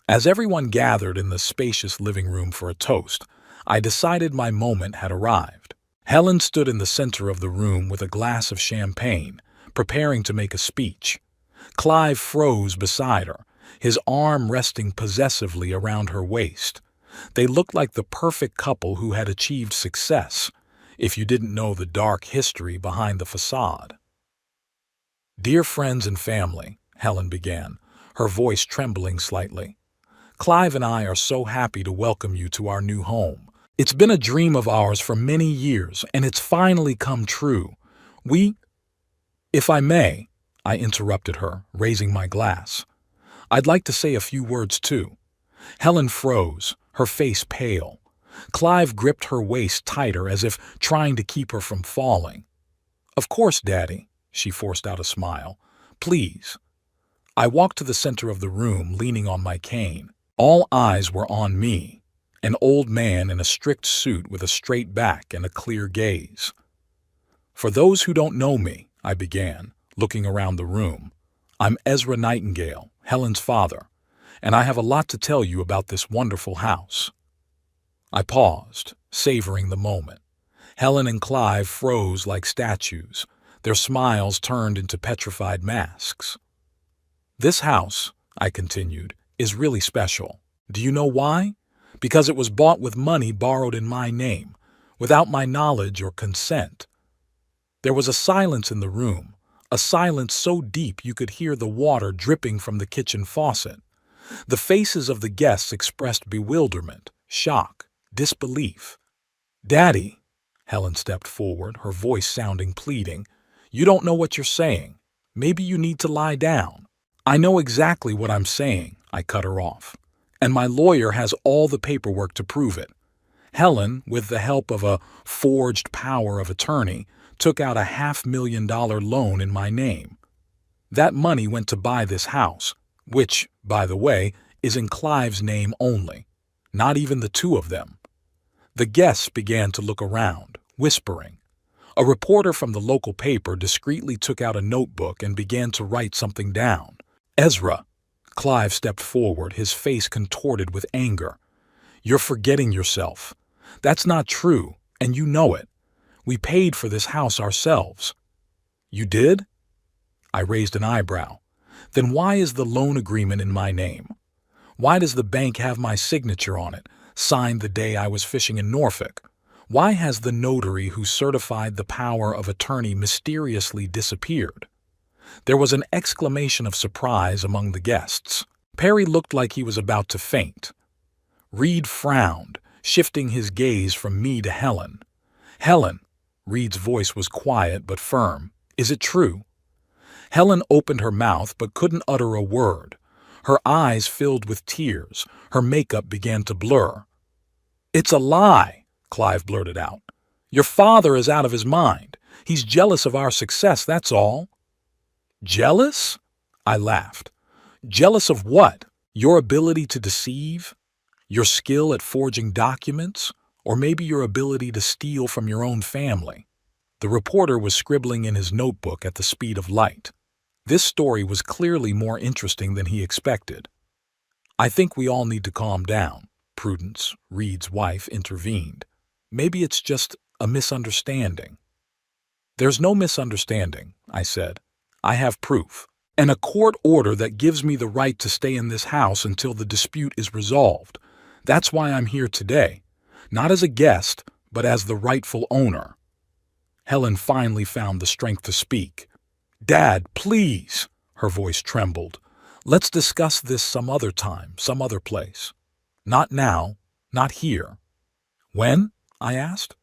As everyone gathered in the spacious living room for a toast, I decided my moment had arrived. Helen stood in the center of the room with a glass of champagne, preparing to make a speech. Clive froze beside her, his arm resting possessively around her waist. They looked like the perfect couple who had achieved success, if you didn't know the dark history behind the facade. "Dear friends and family," Helen began, her voice trembling slightly, "Clive and I are so happy to welcome you to our new home. It's been a dream of ours for many years, and it's finally come true. If I may," I interrupted her, raising my glass. "I'd like to say a few words too." Helen froze, her face pale. Clive gripped her waist tighter as if trying to keep her from falling. "Of course, Daddy," she forced out a smile. "Please." I walked to the center of the room, leaning on my cane. All eyes were on me. An old man in a strict suit with a straight back and a clear gaze. "For those who don't know me," I began, looking around the room, "I'm Ezra Nightingale, Helen's father, and I have a lot to tell you about this wonderful house." I paused, savoring the moment. Helen and Clive froze like statues, their smiles turned into petrified masks. "This house," I continued, "is really special. Do you know why? Because it was bought with money borrowed in my name, without my knowledge or consent." There was a silence in the room, a silence so deep you could hear the water dripping from the kitchen faucet. The faces of the guests expressed bewilderment, shock, disbelief. "Daddy," Helen stepped forward, her voice sounding pleading, "you don't know what you're saying. Maybe you need to lie down." "I know exactly what I'm saying," I cut her off. "And my lawyer has all the paperwork to prove it." Helen, with the help of a forged power of attorney, took out a $500,000 loan in my name. That money went to buy this house, which, by the way, is in Clive's name only, not even the two of them. The guests began to look around, whispering. A reporter from the local paper discreetly took out a notebook and began to write something down. "Ezra," Clive stepped forward, his face contorted with anger. You're forgetting yourself. That's not true, and you know it. We paid for this house ourselves. You did? I raised an eyebrow. Then why is the loan agreement in my name? Why does the bank have my signature on it, signed the day I was fishing in Norfolk? Why has the notary who certified the power of attorney mysteriously disappeared? There was an exclamation of surprise among the guests. Perry looked like he was about to faint. Reed frowned, shifting his gaze from me to Helen. Helen, Reed's voice was quiet but firm. Is it true? Helen opened her mouth but couldn't utter a word. Her eyes filled with tears. Her makeup began to blur. It's a lie, Clive blurted out. Your father is out of his mind. He's jealous of our success, that's all. Jealous? I laughed. Jealous of what? Your ability to deceive? Your skill at forging documents? Or maybe your ability to steal from your own family? The reporter was scribbling in his notebook at the speed of light. This story was clearly more interesting than he expected. I think we all need to calm down, Prudence, Reed's wife, intervened. Maybe it's just a misunderstanding. There's no misunderstanding, I said. I have proof, and a court order that gives me the right to stay in this house until the dispute is resolved. That's why I'm here today, not as a guest, but as the rightful owner. Helen finally found the strength to speak. Dad, please, her voice trembled. Let's discuss this some other time, some other place. Not now, not here. When? I asked.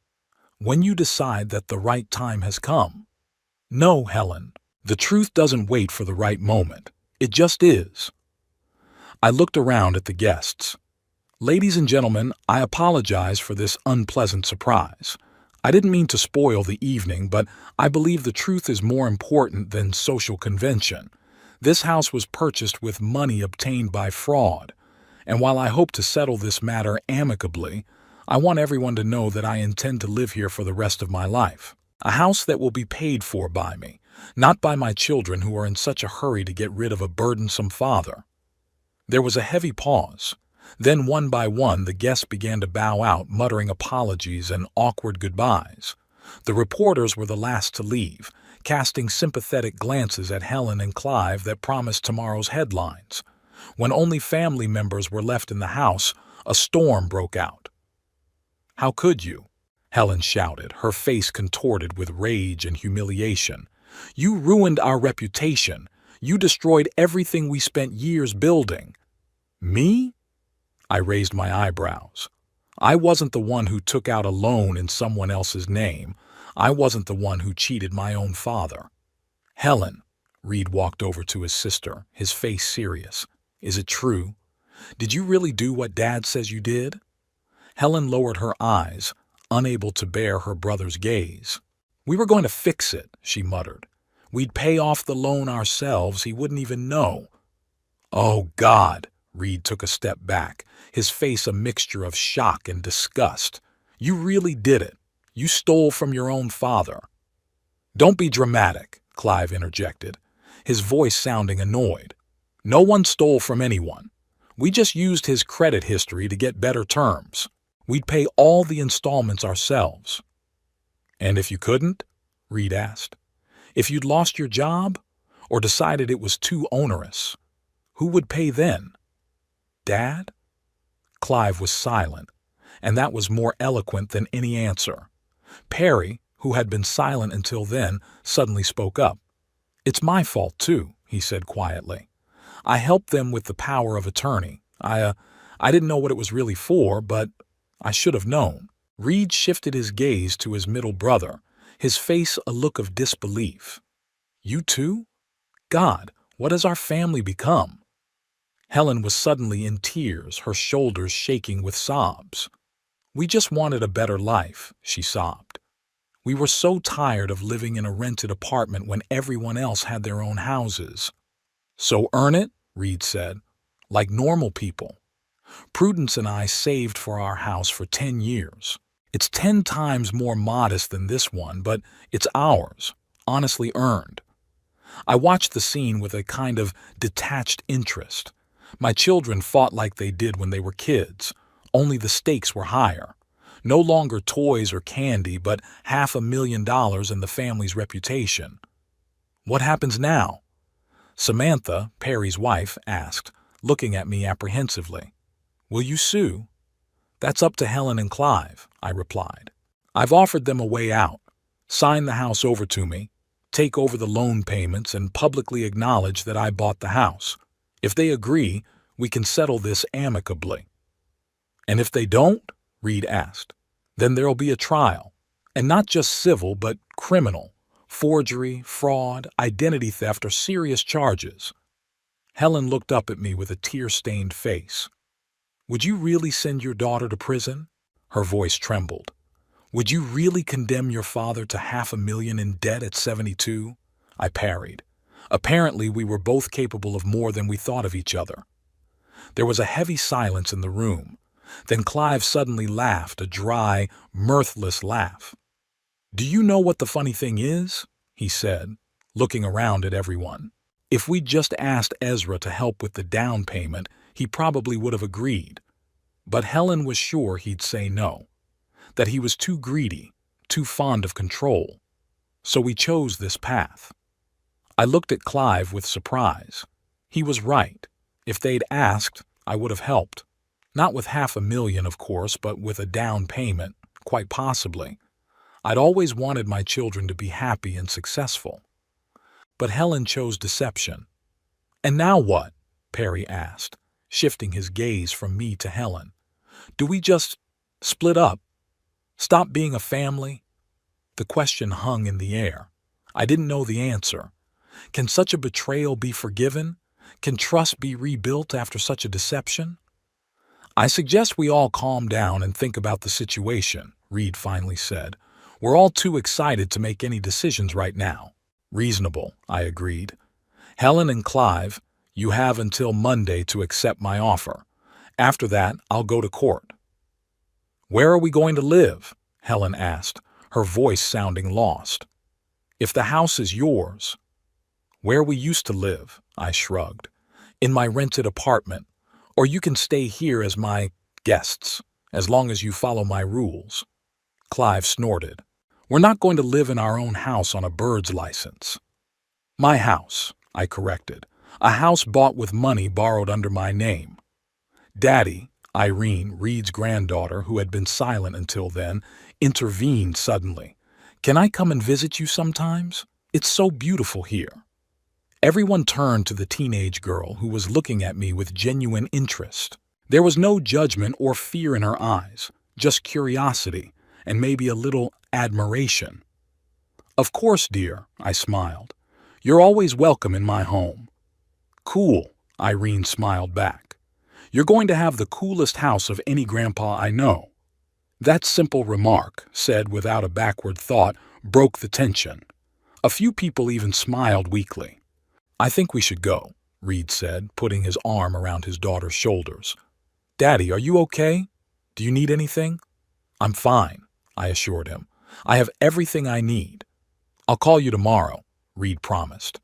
When you decide that the right time has come. No, Helen. The truth doesn't wait for the right moment. It just is. I looked around at the guests. Ladies and gentlemen, I apologize for this unpleasant surprise. I didn't mean to spoil the evening, but I believe the truth is more important than social convention. This house was purchased with money obtained by fraud, and while I hope to settle this matter amicably, I want everyone to know that I intend to live here for the rest of my life. A house that will be paid for by me, not by my children who are in such a hurry to get rid of a burdensome father. There was a heavy pause. Then one by one the guests began to bow out, muttering apologies and awkward goodbyes. The reporters were the last to leave, casting sympathetic glances at Helen and Clive that promised tomorrow's headlines. When only family members were left in the house, a storm broke out. How could you? Helen shouted, her face contorted with rage and humiliation. You ruined our reputation. You destroyed everything we spent years building. Me? I raised my eyebrows. I wasn't the one who took out a loan in someone else's name. I wasn't the one who cheated my own father. Helen, Reed walked over to his sister, his face serious. Is it true? Did you really do what Dad says you did? Helen lowered her eyes, unable to bear her brother's gaze. We were going to fix it, she muttered. We'd pay off the loan ourselves, he wouldn't even know. Oh, God! Reed took a step back, his face a mixture of shock and disgust. You really did it. You stole from your own father. Don't be dramatic, Clive interjected, his voice sounding annoyed. No one stole from anyone. We just used his credit history to get better terms. We'd pay all the installments ourselves. And if you couldn't? Reed asked. If you'd lost your job, or decided it was too onerous, who would pay then? Dad? Clive was silent, and that was more eloquent than any answer. Perry, who had been silent until then, suddenly spoke up. It's my fault, too, he said quietly. I helped them with the power of attorney. I didn't know what it was really for, but I should have known. Reed shifted his gaze to his middle brother, his face a look of disbelief. You too? God, what has our family become? Helen was suddenly in tears, her shoulders shaking with sobs. We just wanted a better life, she sobbed. We were so tired of living in a rented apartment when everyone else had their own houses. So earn it, Reed said, like normal people. Prudence and I saved for our house for 10 years. It's 10 times more modest than this one, but it's ours, honestly earned. I watched the scene with a kind of detached interest, My children fought like they did when they were kids, only the stakes were higher. No longer toys or candy, but $500,000 and the family's reputation. What happens now? Samantha, Perry's wife, asked, looking at me apprehensively. Will you sue? That's up to Helen and Clive, I replied. I've offered them a way out. Sign the house over to me, take over the loan payments, and publicly acknowledge that I bought the house. If they agree, we can settle this amicably. And if they don't? Reed asked. Then there'll be a trial. And not just civil, but criminal. Forgery, fraud, identity theft are serious charges. Helen looked up at me with a tear-stained face. Would you really send your daughter to prison? Her voice trembled. Would you really condemn your father to $500,000 in debt at 72? I parried. Apparently, we were both capable of more than we thought of each other. There was a heavy silence in the room. Then Clive suddenly laughed, a dry, mirthless laugh. Do you know what the funny thing is? He said, looking around at everyone. If we'd just asked Ezra to help with the down payment, he probably would have agreed. But Helen was sure he'd say no, that he was too greedy, too fond of control. So we chose this path. I looked at Clive with surprise. He was right. If they'd asked, I would have helped. Not with $500,000, of course, but with a down payment, quite possibly. I'd always wanted my children to be happy and successful. But Helen chose deception. And now what? Perry asked, shifting his gaze from me to Helen. Do we just split up? Stop being a family? The question hung in the air. I didn't know the answer. Can such a betrayal be forgiven? Can trust be rebuilt after such a deception? I suggest we all calm down and think about the situation, Reed finally said. We're all too excited to make any decisions right now. Reasonable, I agreed. Helen and Clive, you have until Monday to accept my offer. After that, I'll go to court. Where are we going to live? Helen asked, her voice sounding lost. If the house is yours. Where we used to live, I shrugged. In my rented apartment. Or you can stay here as my guests, as long as you follow my rules. Clive snorted. We're not going to live in our own house on a bird's license. My house, I corrected. A house bought with money borrowed under my name. Daddy, Irene, Reed's granddaughter, who had been silent until then, intervened suddenly. Can I come and visit you sometimes? It's so beautiful here. Everyone turned to the teenage girl who was looking at me with genuine interest. There was no judgment or fear in her eyes, just curiosity and maybe a little admiration. Of course, dear, I smiled. You're always welcome in my home. Cool, Irene smiled back. You're going to have the coolest house of any grandpa I know. That simple remark, said without a backward thought, broke the tension. A few people even smiled weakly. I think we should go, Reed said, putting his arm around his daughter's shoulders. Daddy, are you okay? Do you need anything? I'm fine, I assured him. I have everything I need. I'll call you tomorrow, Reed promised.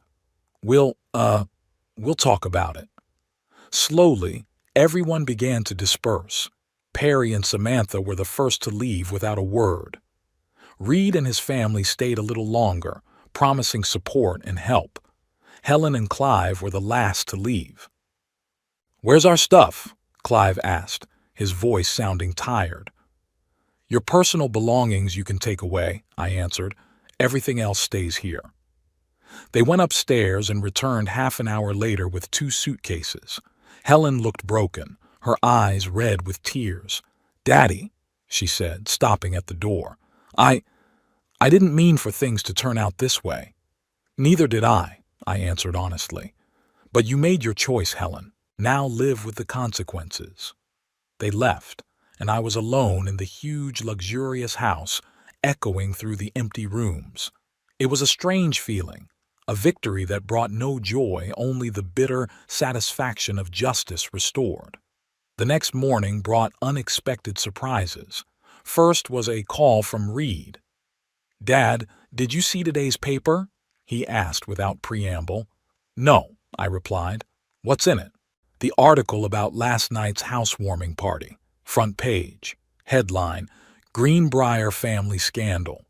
We'll talk about it. Slowly, everyone began to disperse. Perry and Samantha were the first to leave without a word. Reed and his family stayed a little longer, promising support and help. Helen and Clive were the last to leave. Where's our stuff? Clive asked, his voice sounding tired. Your personal belongings you can take away, I answered. Everything else stays here. They went upstairs and returned half an hour later with 2 suitcases. Helen looked broken, her eyes red with tears. Daddy, she said, stopping at the door. I didn't mean for things to turn out this way. Neither did I answered honestly. But you made your choice, Helen. Now live with the consequences. They left, and I was alone in the huge, luxurious house, echoing through the empty rooms. It was a strange feeling, a victory that brought no joy, only the bitter satisfaction of justice restored. The next morning brought unexpected surprises. First was a call from Reed. Dad, did you see today's paper? He asked without preamble. No, I replied. What's in it? The article about last night's housewarming party. Front page. Headline: Greenbrier family scandal.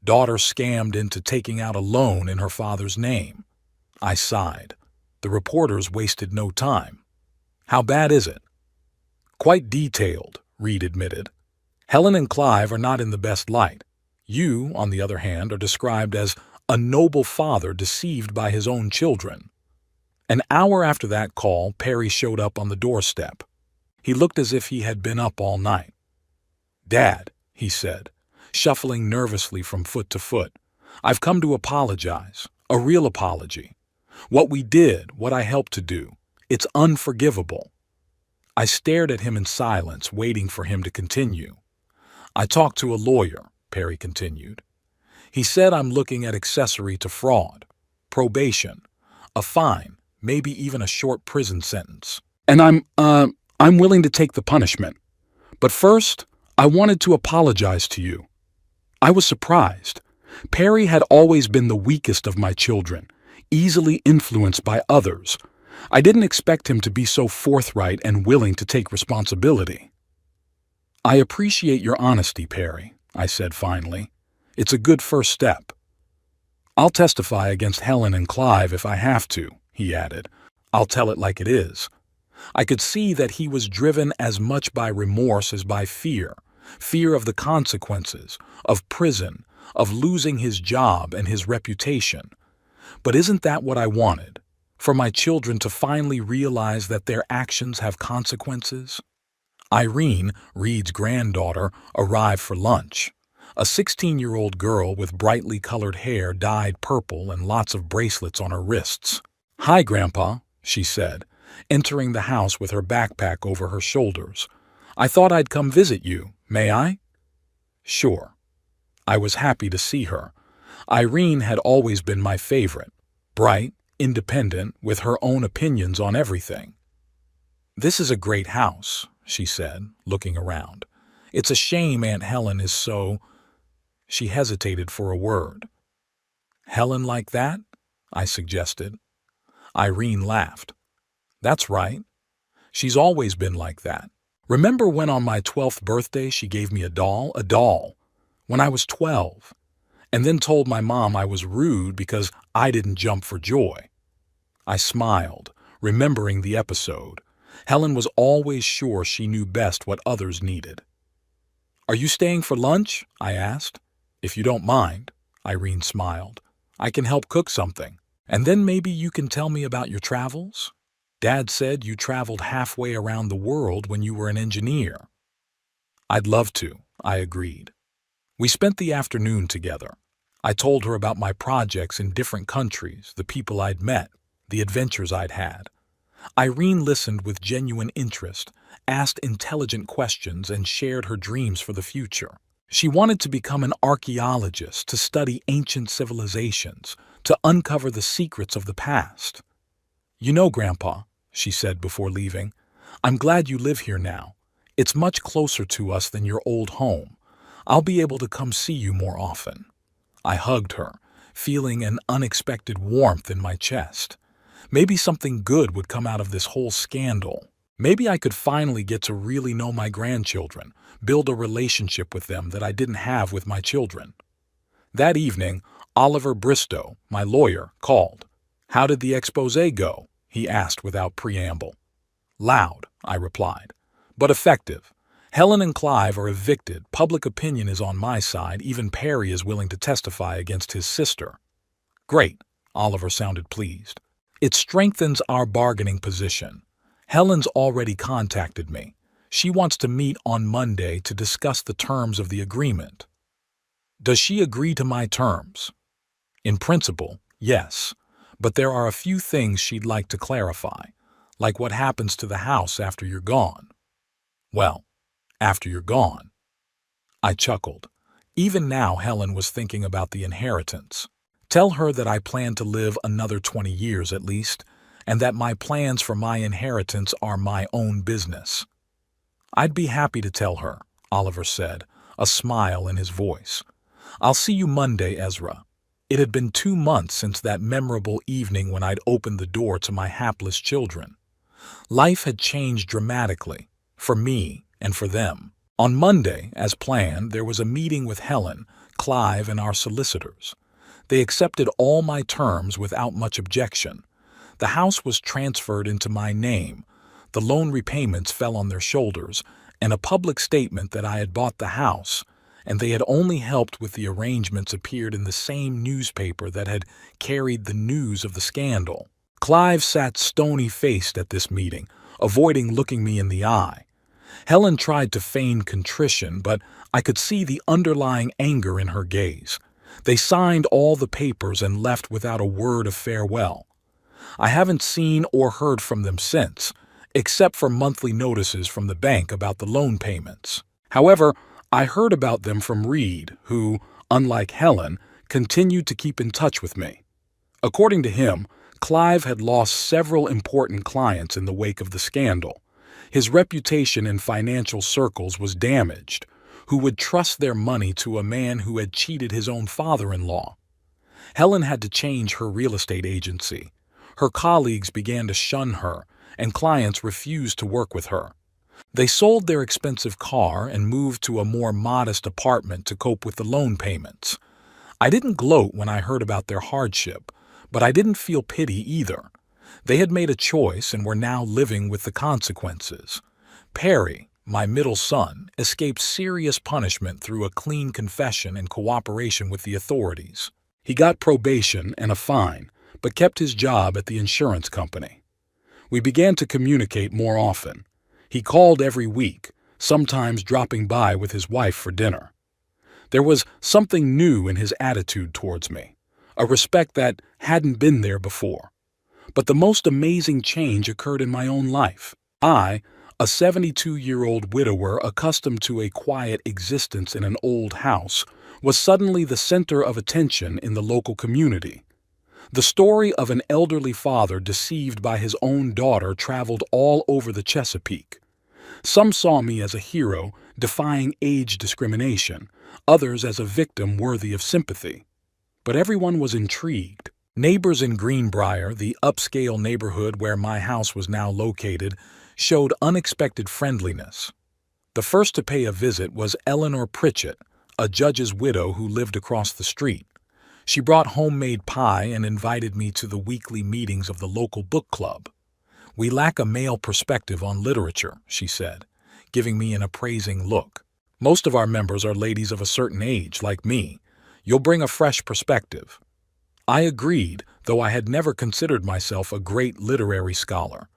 Daughter scammed into taking out a loan in her father's name. I sighed. The reporters wasted no time. How bad is it? Quite detailed, Reed admitted. Helen and Clive are not in the best light. You, on the other hand, are described as a noble father deceived by his own children. An hour after that call, Perry showed up on the doorstep. He looked as if he had been up all night. "Dad," he said, shuffling nervously from foot to foot, "I've come to apologize, a real apology. What we did, what I helped to do, it's unforgivable." I stared at him in silence, waiting for him to continue. "I talked to a lawyer," Perry continued. "He said I'm looking at accessory to fraud, probation, a fine, maybe even a short prison sentence. And I'm willing to take the punishment. But first, I wanted to apologize to you." I was surprised. Perry had always been the weakest of my children, easily influenced by others. I didn't expect him to be so forthright and willing to take responsibility. "I appreciate your honesty, Perry," I said finally. "It's a good first step." "I'll testify against Helen and Clive if I have to," he added. "I'll tell it like it is." I could see that he was driven as much by remorse as by fear of the consequences, of prison, of losing his job and his reputation. But isn't that what I wanted? For my children to finally realize that their actions have consequences? Irene, Reed's granddaughter, arrived for lunch. A 16-year-old girl with brightly colored hair dyed purple and lots of bracelets on her wrists. "Hi, Grandpa," she said, entering the house with her backpack over her shoulders. "I thought I'd come visit you. May I?" "Sure." I was happy to see her. Irene had always been my favorite. Bright, independent, with her own opinions on everything. "This is a great house," she said, looking around. "It's a shame Aunt Helen is so—" She hesitated for a word. "Helen like that?" I suggested. Irene laughed. "That's right. She's always been like that. Remember when on my 12th birthday she gave me a doll, when I was 12, and then told my mom I was rude because I didn't jump for joy?" I smiled, remembering the episode. Helen was always sure she knew best what others needed. "Are you staying for lunch?" I asked. "If you don't mind," Irene smiled. "I can help cook something. And then maybe you can tell me about your travels? Dad said you traveled halfway around the world when you were an engineer." "I'd love to," I agreed. We spent the afternoon together. I told her about my projects in different countries, the people I'd met, the adventures I'd had. Irene listened with genuine interest, asked intelligent questions, and shared her dreams for the future. She wanted to become an archaeologist, to study ancient civilizations, to uncover the secrets of the past. "You know, Grandpa," she said before leaving, "I'm glad you live here now. It's much closer to us than your old home. I'll be able to come see you more often." I hugged her, feeling an unexpected warmth in my chest. Maybe something good would come out of this whole scandal. Maybe I could finally get to really know my grandchildren, build a relationship with them that I didn't have with my children. That evening, Oliver Bristow, my lawyer, called. "How did the exposé go?" he asked without preamble. "Loud," I replied, "but effective. Helen and Clive are evicted, public opinion is on my side, even Perry is willing to testify against his sister." "Great," Oliver sounded pleased. "It strengthens our bargaining position. Helen's already contacted me. She wants to meet on Monday to discuss the terms of the agreement." "Does she agree to my terms?" "In principle, yes, but there are a few things she'd like to clarify, like what happens to the house after you're gone." "Well, after you're gone." I chuckled. Even now Helen was thinking about the inheritance. Tell her that I plan to live another 20 years at least, and that my plans for my inheritance are my own business. "I'd be happy to tell her," Oliver said, a smile in his voice. "I'll see you Monday, Ezra." It had been 2 months since that memorable evening when I'd opened the door to my hapless children. Life had changed dramatically, for me and for them. On Monday, as planned, there was a meeting with Helen, Clive, and our solicitors. They accepted all my terms without much objection. The house was transferred into my name, the loan repayments fell on their shoulders, and a public statement that I had bought the house, and they had only helped with the arrangements appeared in the same newspaper that had carried the news of the scandal. Clive sat stony-faced at this meeting, avoiding looking me in the eye. Helen tried to feign contrition, but I could see the underlying anger in her gaze. They signed all the papers and left without a word of farewell. I haven't seen or heard from them since, except for monthly notices from the bank about the loan payments. However, I heard about them from Reed, who, unlike Helen, continued to keep in touch with me. According to him, Clive had lost several important clients in the wake of the scandal. His reputation in financial circles was damaged. Who would trust their money to a man who had cheated his own father-in-law? Helen had to change her real estate agency. Her colleagues began to shun her, and clients refused to work with her. They sold their expensive car and moved to a more modest apartment to cope with the loan payments. I didn't gloat when I heard about their hardship, but I didn't feel pity either. They had made a choice and were now living with the consequences. Perry, my middle son, escaped serious punishment through a clean confession and cooperation with the authorities. He got probation and a fine, but kept his job at the insurance company. We began to communicate more often. He called every week, sometimes dropping by with his wife for dinner. There was something new in his attitude towards me, a respect that hadn't been there before. But the most amazing change occurred in my own life. I, a 72-year-old widower accustomed to a quiet existence in an old house, was suddenly the center of attention in the local community. The story of an elderly father deceived by his own daughter traveled all over the Chesapeake. Some saw me as a hero, defying age discrimination, others as a victim worthy of sympathy. But everyone was intrigued. Neighbors in Greenbrier, the upscale neighborhood where my house was now located, showed unexpected friendliness. The first to pay a visit was Eleanor Pritchett, a judge's widow who lived across the street. She brought homemade pie and invited me to the weekly meetings of the local book club. "We lack a male perspective on literature," she said, giving me an appraising look. "Most of our members are ladies of a certain age, like me. You'll bring a fresh perspective." I agreed, though I had never considered myself a great literary scholar.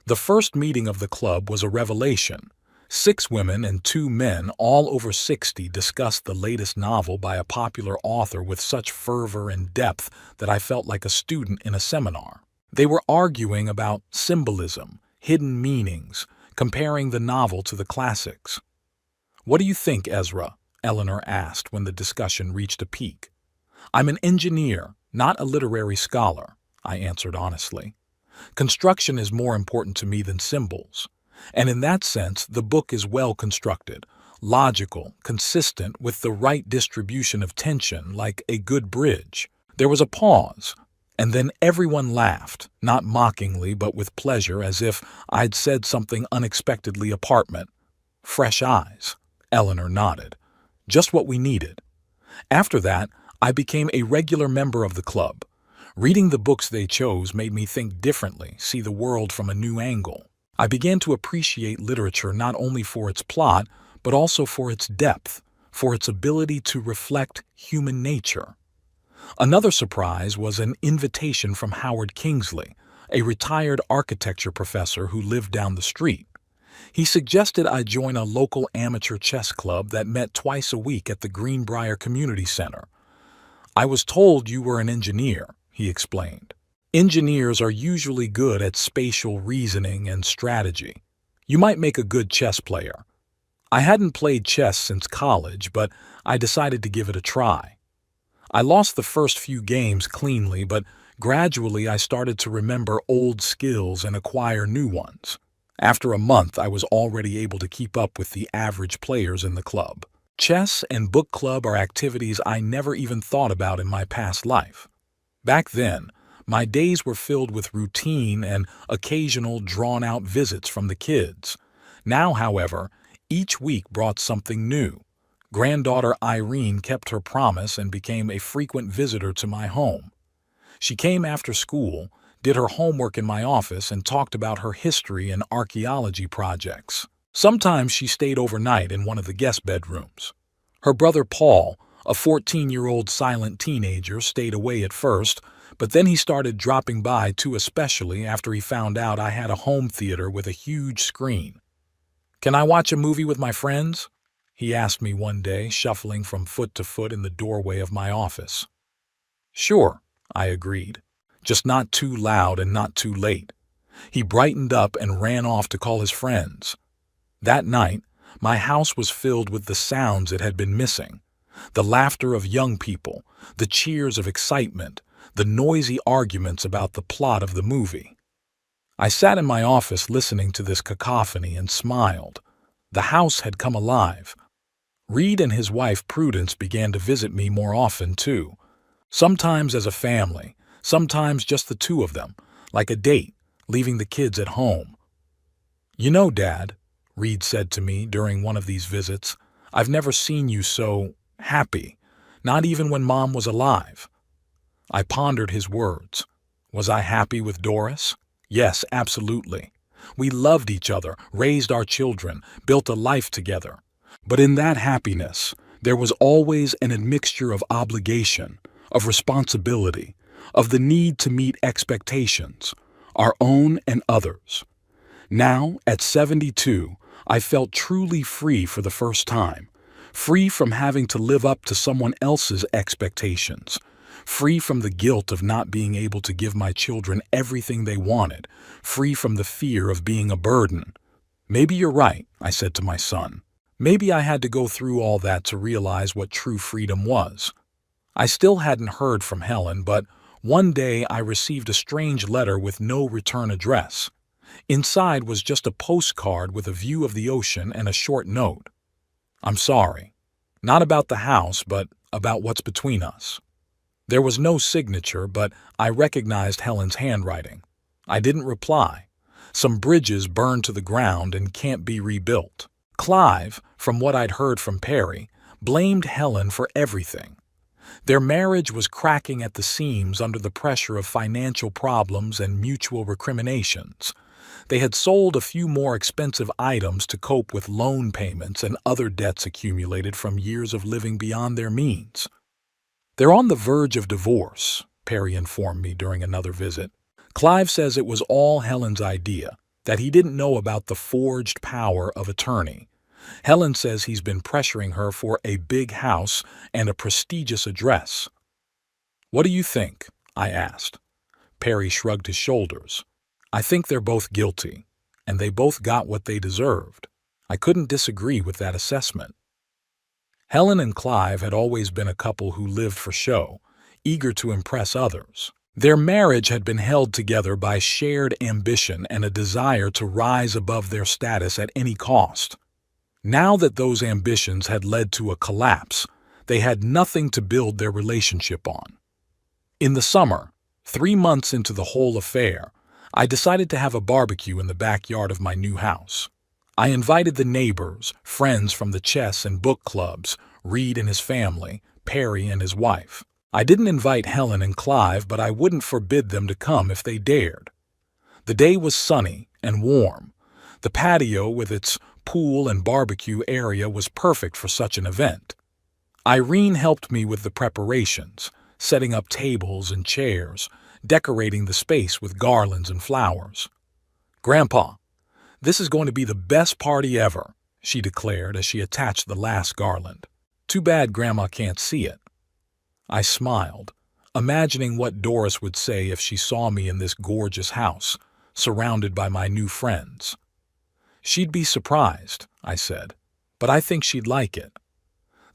The first meeting of the club was a revelation. 6 women and 2 men, all over 60, discussed the latest novel by a popular author with such fervor and depth that I felt like a student in a seminar. They were arguing about symbolism, hidden meanings, comparing the novel to the classics. "What do you think, Ezra?" Eleanor asked when the discussion reached a peak. "I'm an engineer, not a literary scholar," I answered honestly. "Construction is more important to me than symbols. And in that sense, the book is well constructed, logical, consistent with the right distribution of tension, like a good bridge." There was a pause, and then everyone laughed, not mockingly but with pleasure, as if I'd said something unexpectedly apartment. "Fresh eyes," Eleanor nodded. "Just what we needed." After that, I became a regular member of the club. Reading the books they chose made me think differently, see the world from a new angle. I began to appreciate literature not only for its plot, but also for its depth, for its ability to reflect human nature. Another surprise was an invitation from Howard Kingsley, a retired architecture professor who lived down the street. He suggested I join a local amateur chess club that met twice a week at the Greenbrier Community Center. "I was told you were an engineer," he explained. "Engineers are usually good at spatial reasoning and strategy. You might make a good chess player." I hadn't played chess since college, but I decided to give it a try. I lost the first few games cleanly, but gradually I started to remember old skills and acquire new ones. After a month, I was already able to keep up with the average players in the club. Chess and book club are activities I never even thought about in my past life. Back then, My days were filled with routine and occasional drawn-out visits from the kids. Now, however, each week brought something new. Granddaughter Irene kept her promise and became a frequent visitor to my home. She came after school, did her homework in my office, and talked about her history and archaeology projects. Sometimes she stayed overnight in one of the guest bedrooms. Her brother Paul, a 14-year-old silent teenager, stayed away at first, but then he started dropping by too, especially after he found out I had a home theater with a huge screen. "Can I watch a movie with my friends?" he asked me one day, shuffling from foot to foot in the doorway of my office. "Sure," I agreed, "just not too loud and not too late." He brightened up and ran off to call his friends. That night, my house was filled with the sounds it had been missing. The laughter of young people, the cheers of excitement, the noisy arguments about the plot of the movie. I sat in my office listening to this cacophony and smiled. The house had come alive. Reed and his wife Prudence began to visit me more often, too. Sometimes as a family, sometimes just the two of them, like a date, leaving the kids at home. "You know, Dad," Reed said to me during one of these visits, "I've never seen you so happy, not even when Mom was alive." I pondered his words. Was I happy with Doris? Yes, absolutely. We loved each other, raised our children, built a life together. But in that happiness, there was always an admixture of obligation, of responsibility, of the need to meet expectations, our own and others. Now, at 72, I felt truly free for the first time, free from having to live up to someone else's expectations, free from the guilt of not being able to give my children everything they wanted, free from the fear of being a burden. "Maybe you're right," I said to my son. "Maybe I had to go through all that to realize what true freedom was." I still hadn't heard from Helen, but one day I received a strange letter with no return address. Inside was just a postcard with a view of the ocean and a short note. "I'm sorry. Not about the house, but about what's between us." There was no signature, but I recognized Helen's handwriting. I didn't reply. Some bridges burned to the ground and can't be rebuilt. Clive, from what I'd heard from Perry, blamed Helen for everything. Their marriage was cracking at the seams under the pressure of financial problems and mutual recriminations. They had sold a few more expensive items to cope with loan payments and other debts accumulated from years of living beyond their means. "They're on the verge of divorce," Perry informed me during another visit. "Clive says it was all Helen's idea, that he didn't know about the forged power of attorney. Helen says he's been pressuring her for a big house and a prestigious address." "What do you think?" I asked. Perry shrugged his shoulders. "I think they're both guilty, and they both got what they deserved." I couldn't disagree with that assessment. Helen and Clive had always been a couple who lived for show, eager to impress others. Their marriage had been held together by shared ambition and a desire to rise above their status at any cost. Now that those ambitions had led to a collapse, they had nothing to build their relationship on. In the summer, 3 months into the whole affair, I decided to have a barbecue in the backyard of my new house. I invited the neighbors, friends from the chess and book clubs, Reed and his family, Perry and his wife. I didn't invite Helen and Clive, but I wouldn't forbid them to come if they dared. The day was sunny and warm. The patio with its pool and barbecue area was perfect for such an event. Irene helped me with the preparations, setting up tables and chairs, decorating the space with garlands and flowers. "Grandpa, this is going to be the best party ever," she declared as she attached the last garland. "Too bad Grandma can't see it." I smiled, imagining what Doris would say if she saw me in this gorgeous house, surrounded by my new friends. "She'd be surprised," I said, "but I think she'd like it."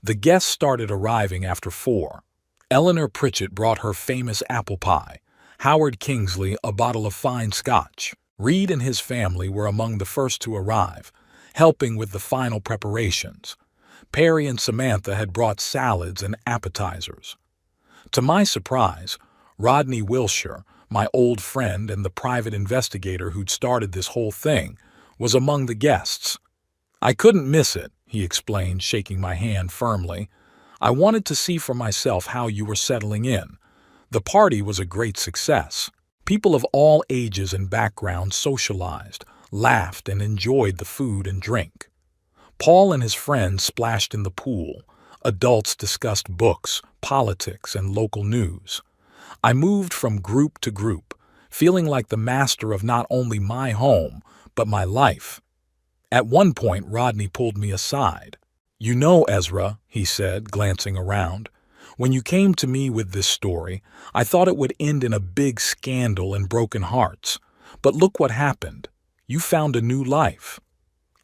The guests started arriving after 4. Eleanor Pritchett brought her famous apple pie, Howard Kingsley a bottle of fine scotch. Reed and his family were among the first to arrive, helping with the final preparations. Perry and Samantha had brought salads and appetizers. To my surprise, Rodney Wilshire, my old friend and the private investigator who'd started this whole thing, was among the guests. I couldn't miss it, he explained, shaking my hand firmly. I wanted to see for myself how you were settling in. The party was a great success. People of all ages and backgrounds socialized, laughed, and enjoyed the food and drink. Paul and his friends splashed in the pool. Adults discussed books, politics, and local news. I moved from group to group, feeling like the master of not only my home, but my life. At one point, Rodney pulled me aside. "You know, Ezra," he said, glancing around, "when you came to me with this story, I thought it would end in a big scandal and broken hearts. But look what happened. You found a new life."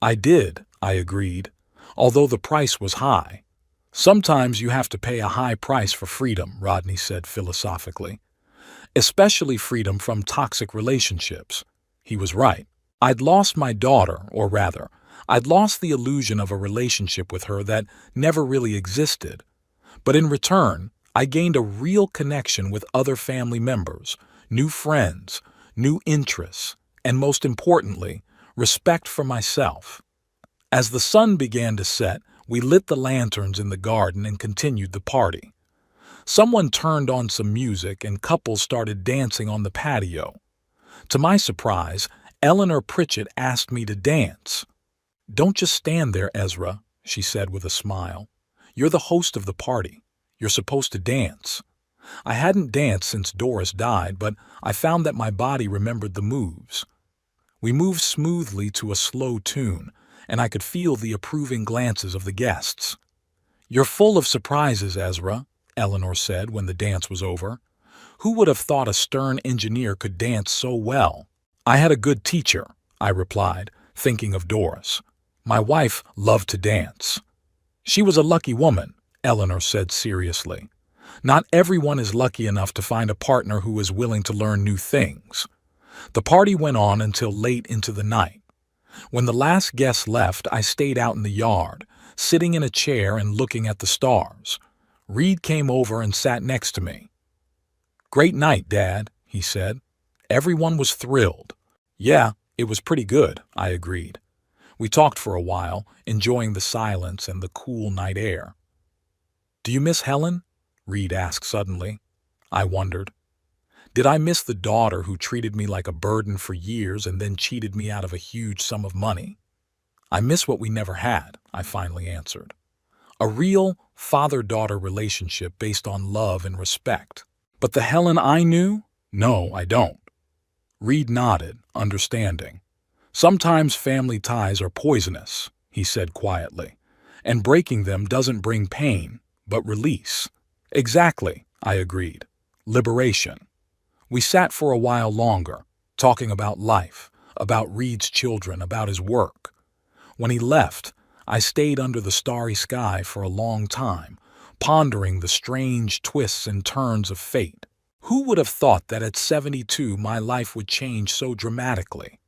"I did," I agreed, "although the price was high." "Sometimes you have to pay a high price for freedom," Rodney said philosophically. "Especially freedom from toxic relationships." He was right. I'd lost my daughter, or rather, I'd lost the illusion of a relationship with her that never really existed. But in return, I gained a real connection with other family members, new friends, new interests, and most importantly, respect for myself. As the sun began to set, we lit the lanterns in the garden and continued the party. Someone turned on some music and couples started dancing on the patio. To my surprise, Eleanor Pritchett asked me to dance. "Don't just stand there, Ezra," she said with a smile. "You're the host of the party. You're supposed to dance." I hadn't danced since Doris died, but I found that my body remembered the moves. We moved smoothly to a slow tune, and I could feel the approving glances of the guests. "You're full of surprises, Ezra," Eleanor said when the dance was over. "Who would have thought a stern engineer could dance so well?" "I had a good teacher," I replied, thinking of Doris. "My wife loved to dance." "She was a lucky woman," Eleanor said seriously. "Not everyone is lucky enough to find a partner who is willing to learn new things." The party went on until late into the night. When the last guest left, I stayed out in the yard, sitting in a chair and looking at the stars. Reed came over and sat next to me. "Great night, Dad," he said. Everyone was thrilled. "Yeah, it was pretty good," I agreed. We talked for a while, enjoying the silence and the cool night air. "Do you miss Helen?" Reed asked suddenly. I wondered. Did I miss the daughter who treated me like a burden for years and then cheated me out of a huge sum of money? "I miss what we never had," I finally answered. "A real father-daughter relationship based on love and respect. But the Helen I knew? No, I don't." Reed nodded, understanding. "Sometimes family ties are poisonous," he said quietly, "and breaking them doesn't bring pain, but release." "Exactly," I agreed. "Liberation." We sat for a while longer, talking about life, about Reed's children, about his work. When he left, I stayed under the starry sky for a long time, pondering the strange twists and turns of fate. Who would have thought that at 72 my life would change so dramatically?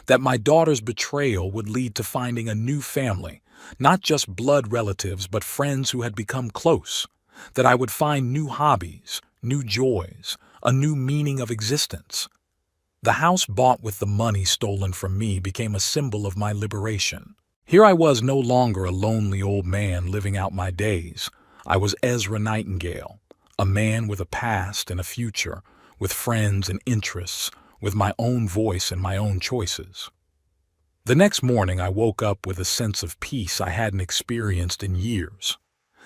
That my daughter's betrayal would lead to finding a new family, not just blood relatives but friends who had become close. That I would find new hobbies, new joys, a new meaning of existence. The house bought with the money stolen from me became a symbol of my liberation. Here I was no longer a lonely old man living out my days. I was Ezra Nightingale, a man with a past and a future, with friends and interests, with my own voice and my own choices. The next morning I woke up with a sense of peace I hadn't experienced in years.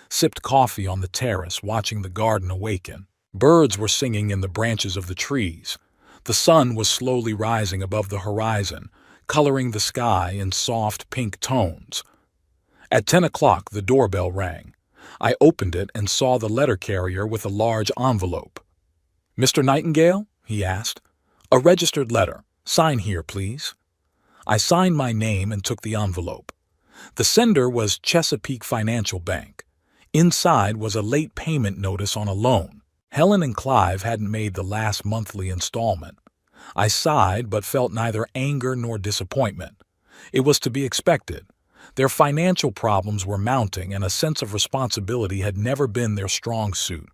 Sipped coffee on the terrace, watching the garden awaken. Birds were singing in the branches of the trees. The sun was slowly rising above the horizon, coloring the sky in soft pink tones. At 10 o'clock, the doorbell rang. I opened it and saw the letter carrier with a large envelope. "Mr. Nightingale?" he asked. "A registered letter. Sign here, please." I signed my name and took the envelope. The sender was Chesapeake Financial Bank. Inside was a late payment notice on a loan. Helen and Clive hadn't made the last monthly installment. I sighed but felt neither anger nor disappointment. It was to be expected. Their financial problems were mounting and a sense of responsibility had never been their strong suit.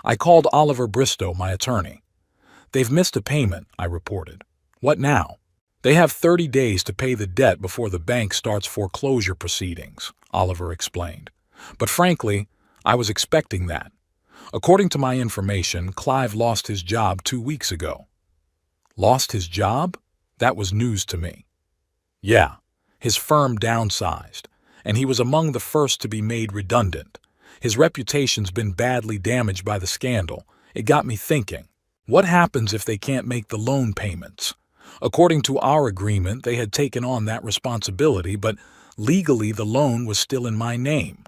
I called Oliver Bristow, my attorney. They've missed a payment, I reported. What now? They have 30 days to pay the debt before the bank starts foreclosure proceedings, Oliver explained. But frankly, I was expecting that. According to my information, Clive lost his job 2 weeks ago. Lost his job? That was news to me. Yeah, his firm downsized, and he was among the first to be made redundant. His reputation's been badly damaged by the scandal. It got me thinking, what happens if they can't make the loan payments? According to our agreement, they had taken on that responsibility, but legally the loan was still in my name.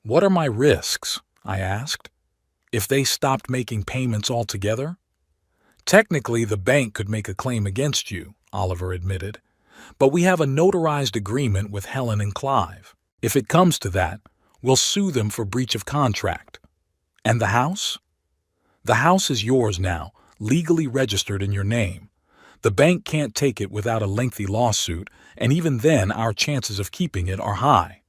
What are my risks? I asked. If they stopped making payments altogether? Technically, the bank could make a claim against you, Oliver admitted. But we have a notarized agreement with Helen and Clive. If it comes to that, we'll sue them for breach of contract. And the house? The house is yours now, legally registered in your name. The bank can't take it without a lengthy lawsuit, and even then our chances of keeping it are high.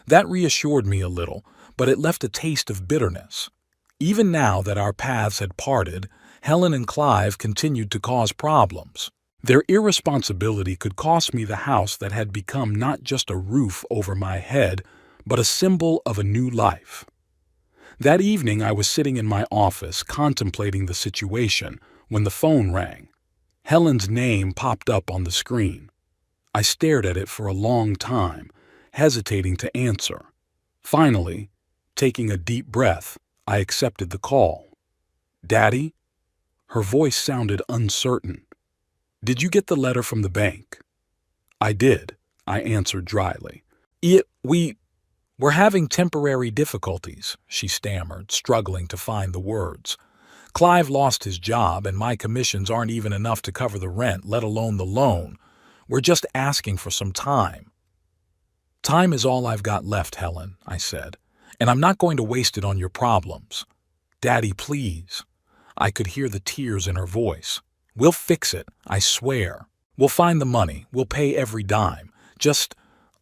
That reassured me a little, but it left a taste of bitterness. Even now that our paths had parted, Helen and Clive continued to cause problems. Their irresponsibility could cost me the house that had become not just a roof over my head, but a symbol of a new life. That evening I was sitting in my office contemplating the situation when the phone rang. Helen's name popped up on the screen. I stared at it for a long time, hesitating to answer. Finally, taking a deep breath, I accepted the call. "Daddy?" Her voice sounded uncertain. "Did you get the letter from the bank?" "I did," I answered dryly. We're having temporary difficulties," she stammered, struggling to find the words. "Clive lost his job, and my commissions aren't even enough to cover the rent, let alone the loan. We're just asking for some time." "Time is all I've got left, Helen," I said, "and I'm not going to waste it on your problems. Daddy, please." I could hear the tears in her voice. "We'll fix it, I swear. We'll find the money. We'll pay every dime. Just,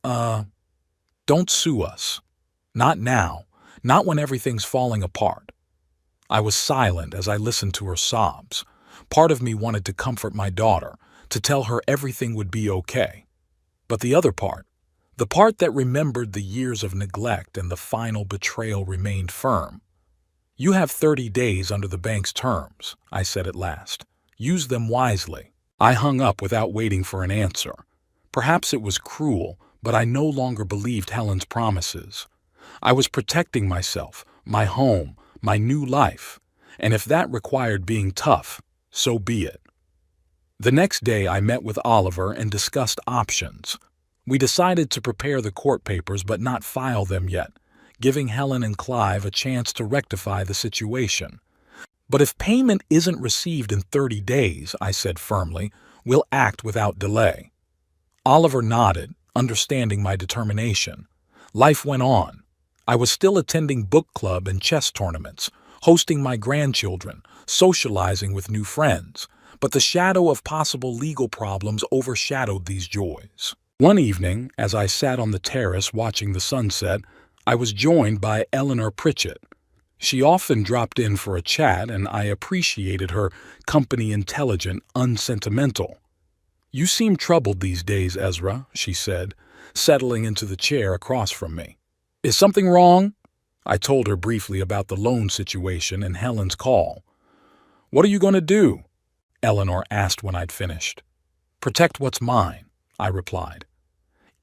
don't sue us. Not now. Not when everything's falling apart." I was silent as I listened to her sobs. Part of me wanted to comfort my daughter, to tell her everything would be okay. But the other part, the part that remembered the years of neglect and the final betrayal, remained firm. "You have 30 days under the bank's terms," I said at last. "Use them wisely." I hung up without waiting for an answer. Perhaps it was cruel, but I no longer believed Helen's promises. I was protecting myself, my home, my new life, and if that required being tough, so be it. The next day I met with Oliver and discussed options. We decided to prepare the court papers but not file them yet, giving Helen and Clive a chance to rectify the situation. "But if payment isn't received in 30 days, I said firmly, "we'll act without delay." Oliver nodded, understanding my determination. Life went on. I was still attending book club and chess tournaments, hosting my grandchildren, socializing with new friends, but the shadow of possible legal problems overshadowed these joys. One evening, as I sat on the terrace watching the sunset, I was joined by Eleanor Pritchett. She often dropped in for a chat, and I appreciated her company, intelligent, unsentimental. "You seem troubled these days, Ezra," she said, settling into the chair across from me. "Is something wrong?" I told her briefly about the loan situation and Helen's call. "What are you going to do?" Eleanor asked when I'd finished. "Protect what's mine," I replied,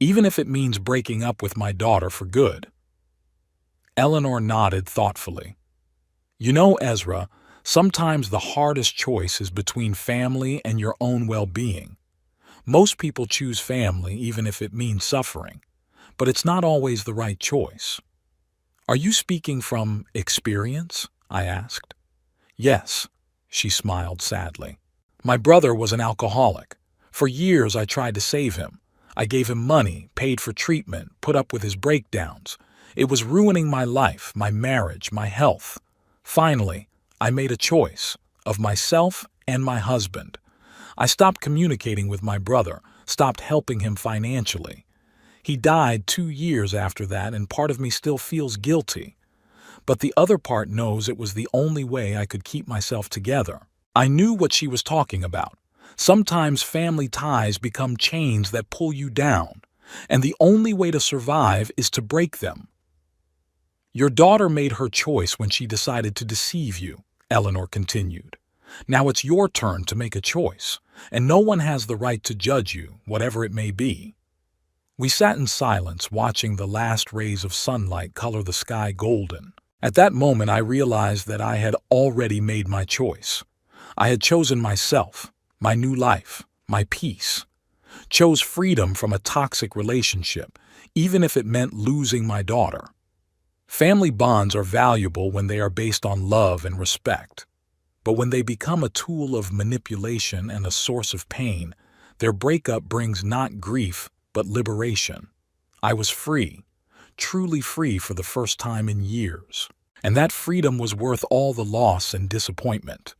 "even if it means breaking up with my daughter for good." Eleanor nodded thoughtfully. "You know, Ezra, sometimes the hardest choice is between family and your own well-being. Most people choose family even if it means suffering, but it's not always the right choice." "Are you speaking from experience?" I asked. "Yes," she smiled sadly. "My brother was an alcoholic. For years I tried to save him. I gave him money, paid for treatment, put up with his breakdowns. It was ruining my life, my marriage, my health. Finally, I made a choice, of myself and my husband. I stopped communicating with my brother, stopped helping him financially. He died 2 years after that, and part of me still feels guilty. but the other part knows it was the only way I could keep myself together. I knew what she was talking about. Sometimes family ties become chains that pull you down, and the only way to survive is to break them. Your daughter made her choice when she decided to deceive you, Eleanor continued. Now it's your turn to make a choice, and no one has the right to judge you, whatever it may be. We sat in silence, watching the last rays of sunlight color the sky golden. At that moment, I realized that I had already made my choice. I had chosen myself, my new life, my peace. Chose freedom from a toxic relationship, even if it meant losing my daughter. Family bonds are valuable when they are based on love and respect. But when they become a tool of manipulation and a source of pain, their breakup brings not grief, but liberation. I was free, truly free for the first time in years. And that freedom was worth all the loss and disappointment.